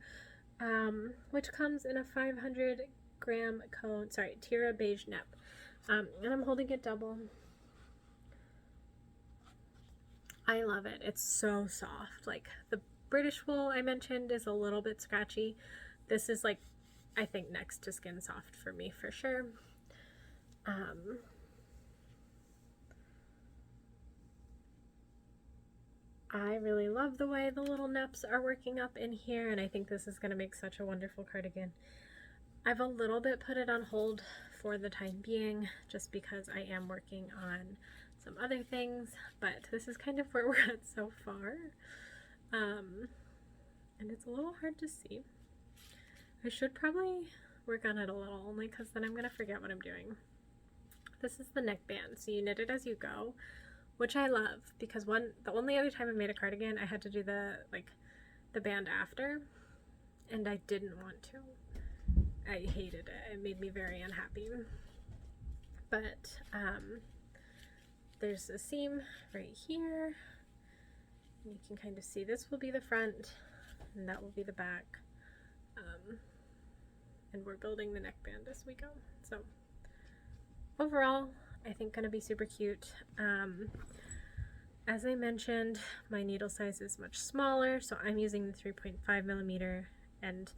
which comes in a 500 gram cone, sorry, Tiara Beige Nep, and I'm holding it double. I love it. It's so soft. Like the British wool I mentioned is a little bit scratchy. This is like, I think next to skin soft for me for sure. I really love the way the little neps are working up in here, and I think this is going to make such a wonderful cardigan. I've a little bit put it on hold for the time being, just because I am working on some other things, but this is kind of where we're at so far. And it's a little hard to see. I should probably work on it a little, only because then I'm going to forget what I'm doing. This is the neckband, so you knit it as you go, which I love, because the only other time I made a cardigan, I had to do the band after, and I didn't want to. I hated it. It made me very unhappy. But there's a seam right here. You can kind of see this will be the front, and that will be the back. And we're building the neckband as we go. So overall, I think gonna be super cute. as I mentioned, my needle size is much smaller, so I'm using the 3.5 millimeter, and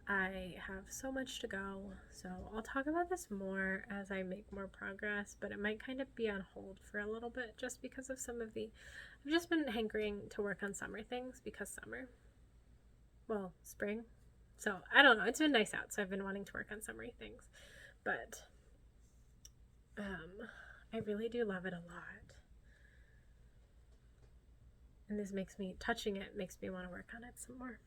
I have so much to go. So I'll talk about this more as I make more progress, but it might kind of be on hold for a little bit just because of some of the, I've just been hankering to work on summer things because summer, well, spring. So I don't know, it's been nice out, so I've been wanting to work on summery things, but I really do love it a lot. And this makes me, touching it makes me want to work on it some more.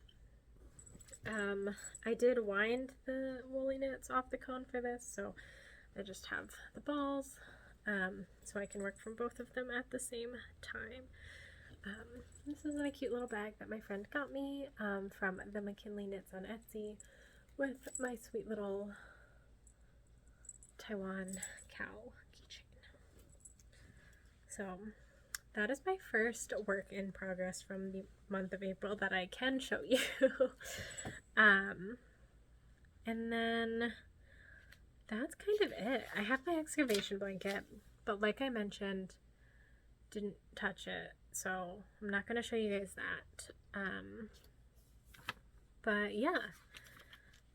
I did wind the WoolyKnits off the cone for this, so I just have the balls, so I can work from both of them at the same time. This is a cute little bag that my friend got me from the McKinley Knits on Etsy with my sweet little Taiwan cow keychain. So that is my first work in progress from the month of April that I can show you. And then that's kind of it. I have my excavation blanket, but like I mentioned, didn't touch it, so I'm not going to show you guys that. But yeah,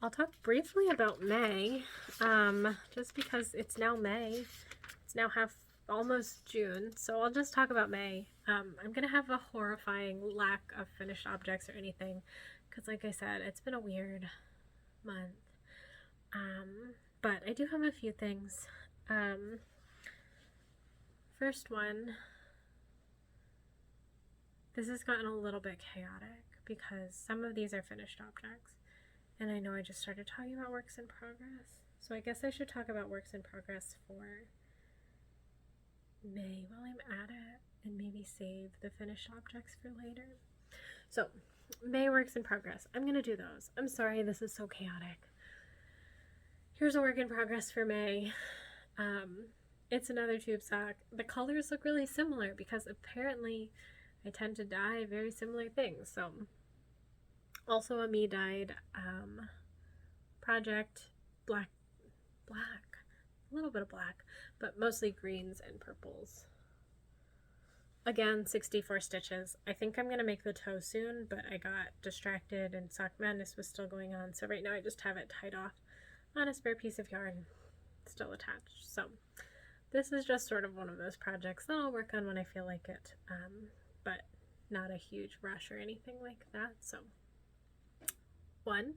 I'll talk briefly about May, just because it's now May. It's now almost June, so I'll just talk about May. I'm gonna have a horrifying lack of finished objects or anything, because like I said, it's been a weird month. But I do have a few things. First one, this has gotten a little bit chaotic because some of these are finished objects, and I know I just started talking about works in progress, so I guess I should talk about works in progress for May while I'm at it, and maybe save the finished objects for later. So May works in progress, I'm gonna do those. I'm sorry this is so chaotic. Here's a work in progress for May. It's another tube sock. The colors look really similar because apparently I tend to dye very similar things. So also a me dyed project, black, a little bit of black, but mostly greens and purples. Again, 64 stitches. I think I'm gonna make the toe soon, but I got distracted and sock madness was still going on, so right now I just have it tied off on a spare piece of yarn still attached. So this is just sort of one of those projects that I'll work on when I feel like it, but not a huge rush or anything like that. So one.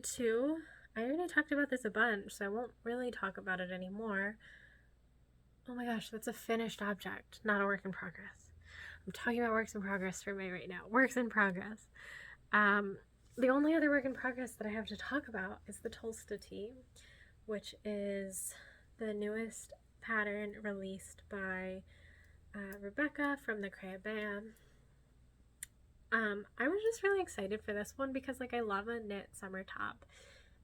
Two, I already talked about this a bunch, so I won't really talk about it anymore. Oh my gosh, that's a finished object, not a work in progress. I'm talking about works in progress for May right now. Works in progress. The only other work in progress that I have to talk about is the Tolsta tee, which is the newest pattern released by Rebecca from the Crea Band. I was just really excited for this one because like I love a knit summer top,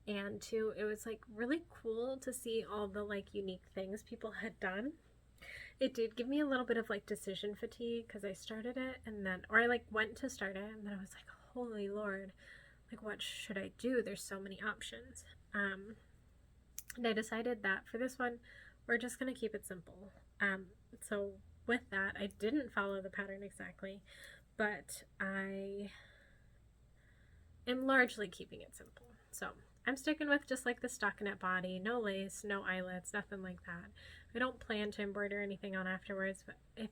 and two, it was like really cool to see all the like unique things people had done. It did give me a little bit of like decision fatigue because I started it and then, or I like went to start it and then I was like, holy Lord, like what should I do? There's so many options. And I decided that for this one, we're just going to keep it simple. So with that, I didn't follow the pattern exactly, but I am largely keeping it simple. So I'm sticking with just like the stockinette body, no lace, no eyelets, nothing like that. I don't plan to embroider anything on afterwards, but if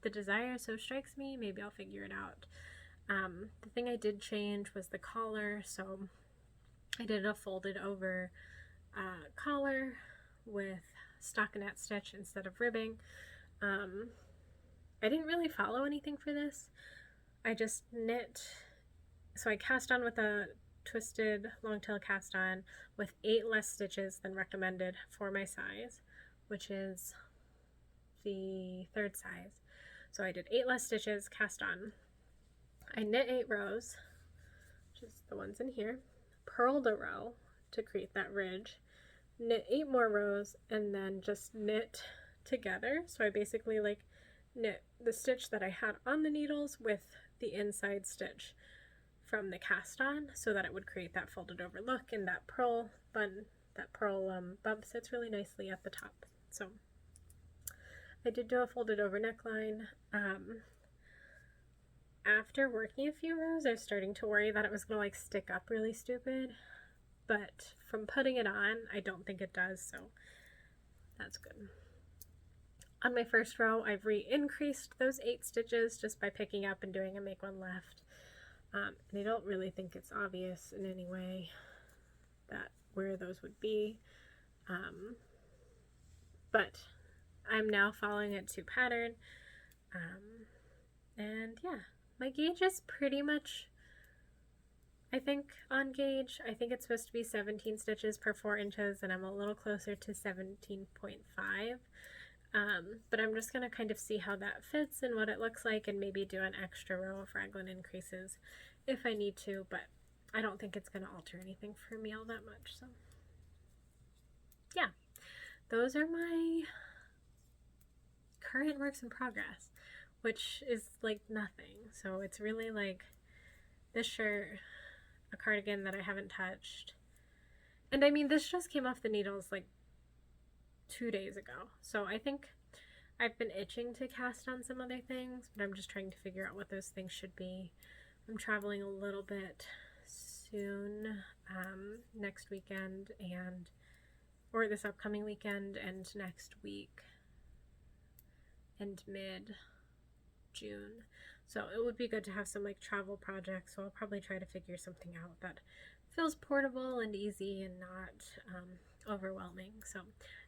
the desire so strikes me, maybe I'll figure it out. The thing I did change was the collar, so I did a folded over collar with stockinette stitch instead of ribbing. I didn't really follow anything for this. I just knit, so I cast on with a twisted long tail cast on with 8 less stitches than recommended for my size, which is the 3rd size. So I did 8 less stitches, cast on. I knit 8 rows, which is the ones in here, purled a row to create that ridge, knit 8 more rows, and then just knit together. So I basically like knit the stitch that I had on the needles with the inside stitch from the cast on so that it would create that folded over look, and that purl bump sits really nicely at the top. So I did do a folded over neckline. After working a few rows, I was starting to worry that it was gonna like stick up really stupid, but from putting it on, I don't think it does, so that's good. On my first row, I've re-increased those 8 stitches just by picking up and doing a make one left. And I don't really think it's obvious in any way that where those would be. But I'm now following it to pattern. And yeah, my gauge is pretty much, I think, on gauge. I think it's supposed to be 17 stitches per 4 inches, and I'm a little closer to 17.5. But I'm just going to kind of see how that fits and what it looks like, and maybe do an extra row of raglan increases if I need to, but I don't think it's going to alter anything for me all that much. So yeah, those are my current works in progress, which is like nothing. So it's really like this shirt, a cardigan that I haven't touched, and I mean this just came off the needles like 2 days ago, so I think I've been itching to cast on some other things, but I'm just trying to figure out what those things should be. I'm traveling a little bit soon, next weekend or this upcoming weekend and next week and mid-June, so it would be good to have some like travel projects, so I'll probably try to figure something out that feels portable and easy and not overwhelming. So,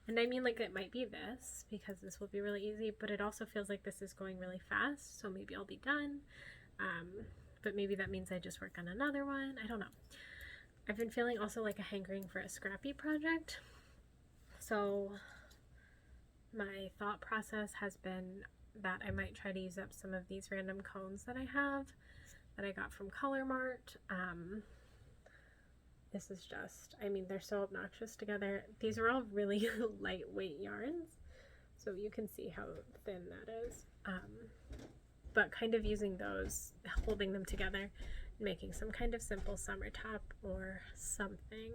and I mean, like, it might be this, because this will be really easy, but it also feels like this is going really fast, so maybe I'll be done, but maybe that means I just work on another one. I don't know. I've been feeling also like a hankering for a scrappy project, so my thought process has been that I might try to use up some of these random cones that I have that I got from Color Mart. This is just, I mean, they're so obnoxious together. These are all really lightweight yarns, so you can see how thin that is. But kind of using those, holding them together, and making some kind of simple summer top or something.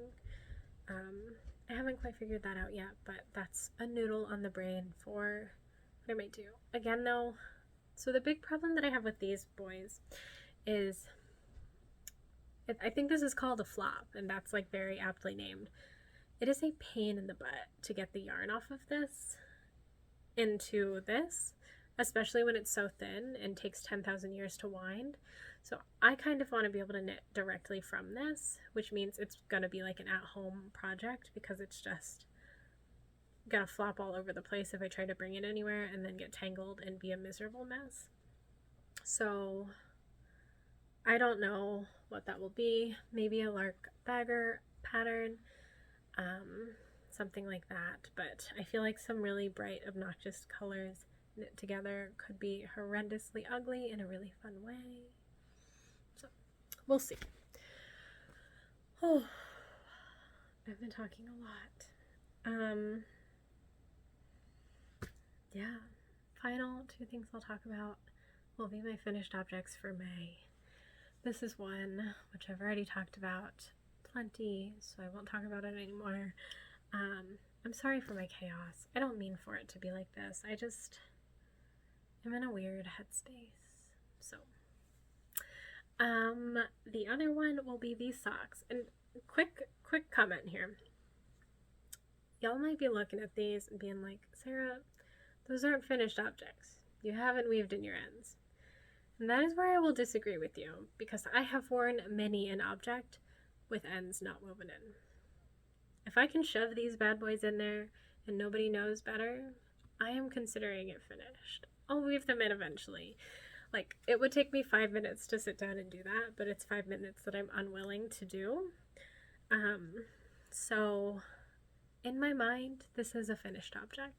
I haven't quite figured that out yet, but that's a noodle on the brain for what I might do. Again though, so the big problem that I have with these boys is, I think this is called a flop, and that's like very aptly named. It is a pain in the butt to get the yarn off of this into this, especially when it's so thin and takes 10,000 years to wind. So I kind of want to be able to knit directly from this, which means it's going to be like an at-home project, because it's just gonna flop all over the place if I try to bring it anywhere and then get tangled and be a miserable mess. So I don't know what that will be. Maybe a lark bagger pattern, something like that. But I feel like some really bright, obnoxious colors knit together could be horrendously ugly in a really fun way. So we'll see. Oh, I've been talking a lot. Yeah, final 2 things I'll talk about will be my finished objects for May. This is one which I've already talked about plenty, so I won't talk about it anymore. I'm sorry for my chaos. I don't mean for it to be like this. I just am in a weird headspace. So, the other one will be these socks. And quick comment here. Y'all might be looking at these and being like, Sarah, those aren't finished objects. You haven't weaved in your ends. And that is where I will disagree with you, because I have worn many an object with ends not woven in. If I can shove these bad boys in there and nobody knows better, I am considering it finished. I'll weave them in eventually. Like, it would take me 5 minutes to sit down and do that, but it's 5 minutes that I'm unwilling to do. So in my mind, this is a finished object,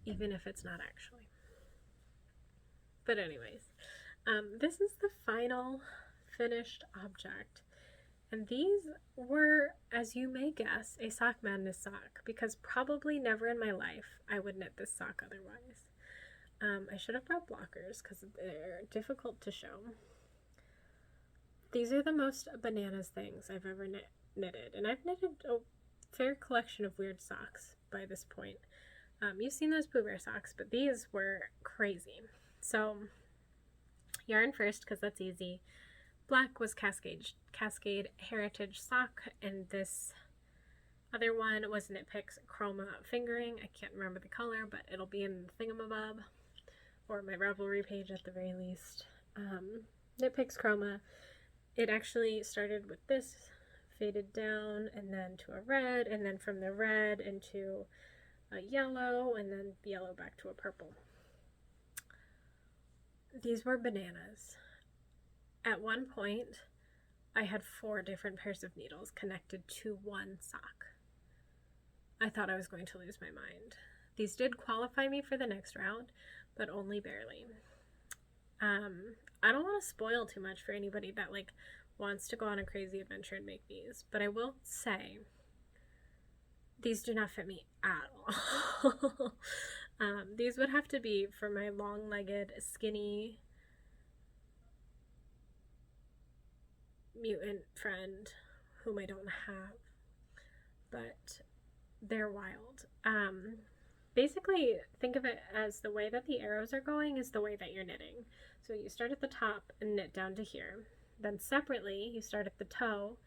even if it's not actually. But anyways, this is the final finished object. And these were, as you may guess, a Sock Madness sock, because probably never in my life I would knit this sock otherwise. I should have brought blockers because they're difficult to show. These are the most bananas things I've ever knitted, and I've knitted a fair collection of weird socks by this point. You've seen those Pooh Bear socks, but these were crazy. So yarn first, because that's easy. Black was Cascade Heritage Sock, and this other one was Knitpicks Chroma Fingering. I can't remember the color, but it'll be in the thingamabob, or my Ravelry page at the very least. Knitpicks Chroma, it actually started with this, faded down, and then to a red, and then from the red into a yellow, and then yellow back to a purple. These were bananas. At one point, I had 4 different pairs of needles connected to one sock. I thought I was going to lose my mind. These did qualify me for the next round, but only barely. I don't want to spoil too much for anybody that like wants to go on a crazy adventure and make these, but I will say these do not fit me at all. These would have to be for my long-legged, skinny mutant friend whom I don't have, but they're wild. Basically, think of it as the way that the arrows are going is the way that you're knitting. So you start at the top and knit down to here. Then separately, you start at the toe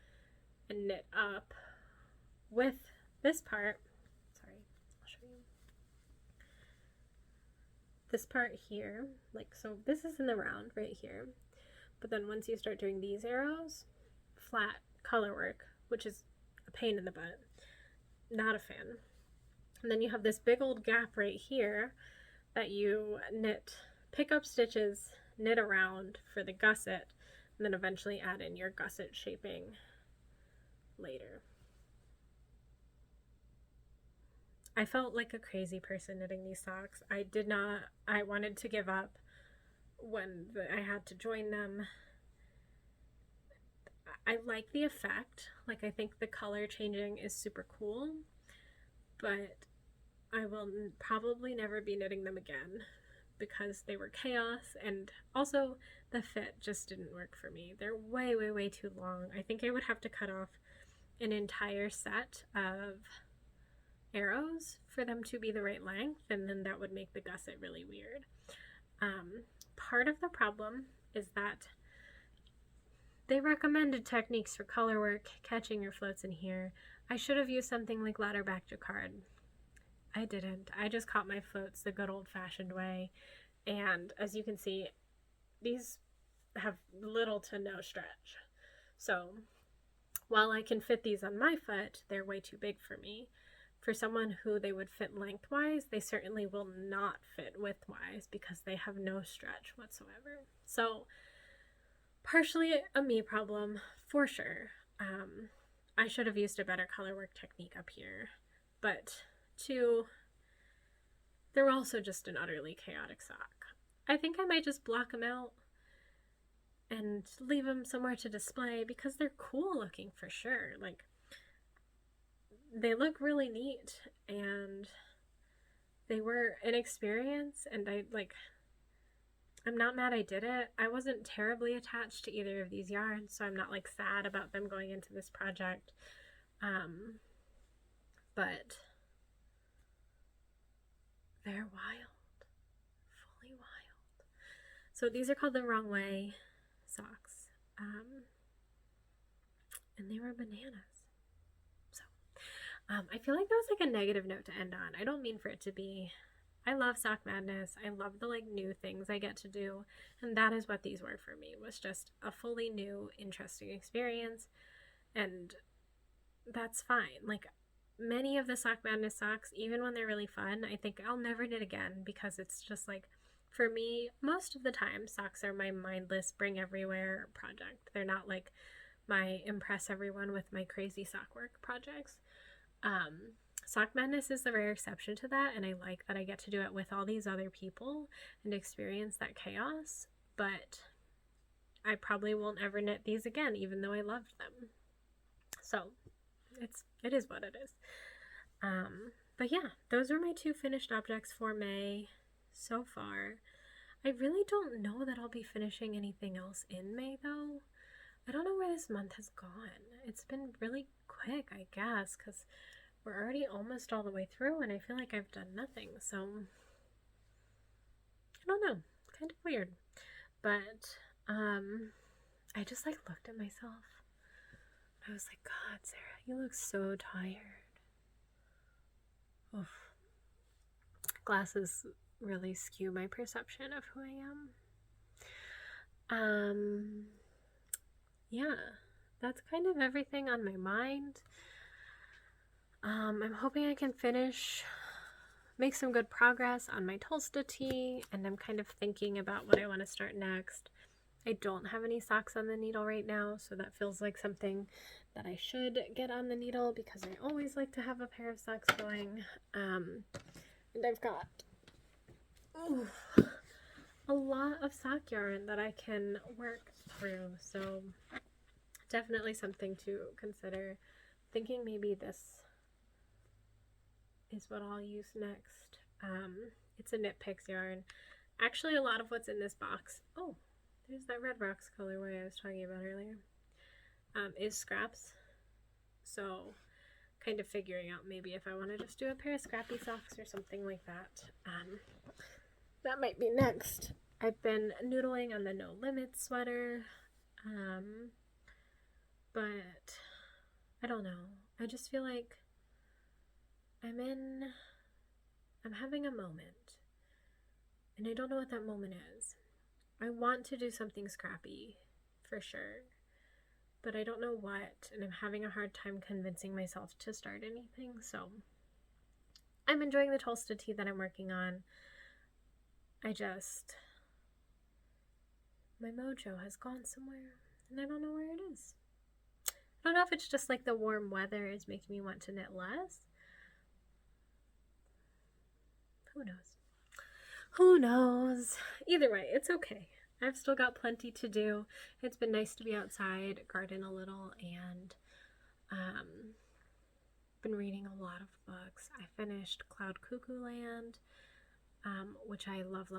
and knit up with this part. Sorry, I'll show you. This part here, like so, this is in the round right here. But then once you start doing these arrows, flat color work, which is a pain in the butt. Not a fan. And then you have this big old gap right here that you knit, pick up stitches, knit around for the gusset, and then eventually add in your gusset shaping later. I felt like a crazy person knitting these socks. I wanted to give up when I had to join them. I like the effect. Like, I think the color changing is super cool, but I will probably never be knitting them again because they were chaos, and also the fit just didn't work for me. They're way, way, way too long. I think I would have to cut off an entire set of arrows for them to be the right length, and then that would make the gusset really weird. Part of the problem is that they recommended techniques for color work, catching your floats in here. I should have used something like ladder back jacquard. I didn't. I just caught my floats the good old-fashioned way, and as you can see, these have little to no stretch. So while I can fit these on my foot, they're way too big for me. For someone who they would fit lengthwise, they certainly will not fit widthwise because they have no stretch whatsoever. So partially a me problem, for sure. I should have used a better color work technique up here, but 2, they're also just an utterly chaotic sock. I think I might just block them out and leave them somewhere to display because they're cool looking for sure. Like, they look really neat, and they were an experience, and I'm not mad I did it. I wasn't terribly attached to either of these yarns, so I'm not like sad about them going into this project. But they're wild, fully wild. So these are called the Wrong Way socks, and they were bananas. I feel like that was like a negative note to end on. I don't mean for it to be. I love sock madness. I love the like new things I get to do, and that is what these were for me. Was just a fully new, interesting experience, and that's fine. Like, many of the sock madness socks, even when they're really fun, I think I'll never knit again because it's just like, for me, most of the time, socks are my mindless bring everywhere project. They're not like my impress everyone with my crazy sock work projects. Sock madness is the rare exception to that, and I like that I get to do it with all these other people and experience that chaos, but I probably won't ever knit these again, even though I loved them. So it is what it is. But yeah, those are my 2 finished objects for May so far. I really don't know that I'll be finishing anything else in May though. I don't know where this month has gone. It's been really quick, I guess, because we're already almost all the way through and I feel like I've done nothing, so I don't know, kind of weird. But I just like looked at myself. I was like, God, Sarah, you look so tired. Oof. Glasses really skew my perception of who I am. Yeah, that's kind of everything on my mind. I'm hoping I can make some good progress on my Tolsta tee, and I'm kind of thinking about what I want to start next. I don't have any socks on the needle right now, so that feels like something that I should get on the needle because I always like to have a pair of socks going. And I've got a lot of sock yarn that I can work through, so definitely something to consider. Thinking maybe this is what I'll use next. It's a Knitpicks yarn. Actually, a lot of what's in this box, oh, there's that Red Rocks colorway I was talking about earlier, is scraps. So kind of figuring out maybe if I want to just do a pair of scrappy socks or something like that. That might be next. I've been noodling on the No Limits sweater, but I don't know. I just feel like I'm having a moment, and I don't know what that moment is. I want to do something scrappy, for sure, but I don't know what, and I'm having a hard time convincing myself to start anything, so I'm enjoying the Tolsta tee that I'm working on. My mojo has gone somewhere, and I don't know where it is. I don't know if it's just like the warm weather is making me want to knit less. Who knows? Who knows? Either way, it's okay. I've still got plenty to do. It's been nice to be outside, garden a little, and been reading a lot of books. I finished Cloud Cuckoo Land, which I loved.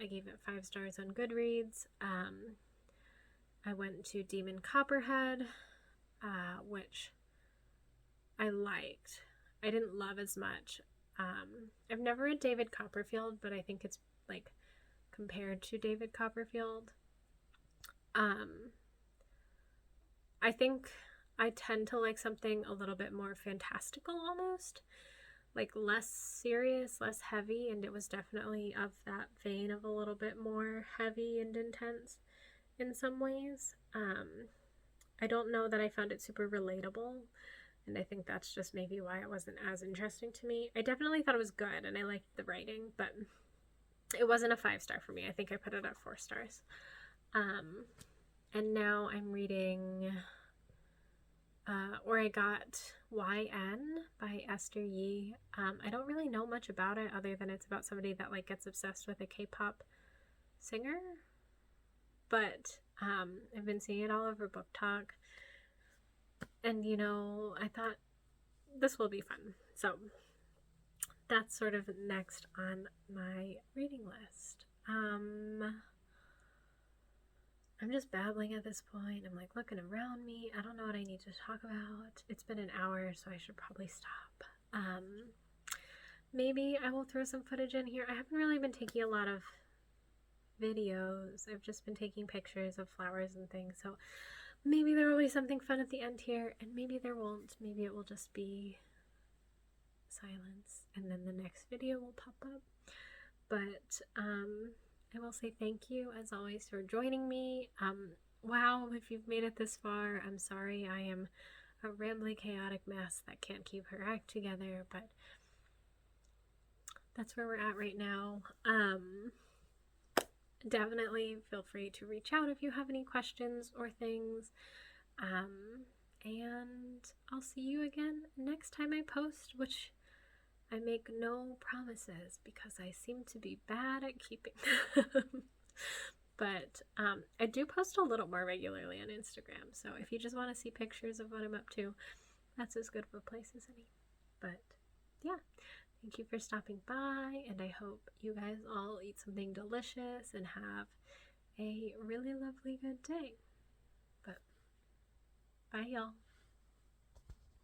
I gave it 5 stars on Goodreads. I went to Demon Copperhead, which I liked. I didn't love as much. I've never read David Copperfield, but I think it's like compared to David Copperfield. I think I tend to like something a little bit more fantastical almost, like less serious, less heavy, and it was definitely of that vein of a little bit more heavy and intense in some ways. I don't know that I found it super relatable, and I think that's just maybe why it wasn't as interesting to me. I definitely thought it was good, and I liked the writing, but it wasn't a 5-star for me. I think I put it at 4 stars. And now I'm reading Or I got YN by Esther Yi. I don't really know much about it other than it's about somebody that like gets obsessed with a K-pop singer. But I've been seeing it all over Book Talk. And you know, I thought this will be fun. So that's sort of next on my reading list. I'm just babbling at this point. I'm like looking around me. I don't know what I need to talk about. It's been an hour, so I should probably stop. Maybe I will throw some footage in here. I haven't really been taking a lot of videos. I've just been taking pictures of flowers and things. So maybe there will be something fun at the end here, and maybe there won't. Maybe it will just be silence, and then the next video will pop up. But I will say thank you as always for joining me. Wow, if you've made it this far, I'm sorry. I am a rambly, chaotic mess that can't keep her act together, but that's where we're at right now. Definitely feel free to reach out if you have any questions or things. And I'll see you again next time I post, which I make no promises because I seem to be bad at keeping them. But I do post a little more regularly on Instagram, so if you just want to see pictures of what I'm up to, that's as good of a place as any. But yeah, thank you for stopping by, and I hope you guys all eat something delicious and have a really lovely good day. But bye, y'all.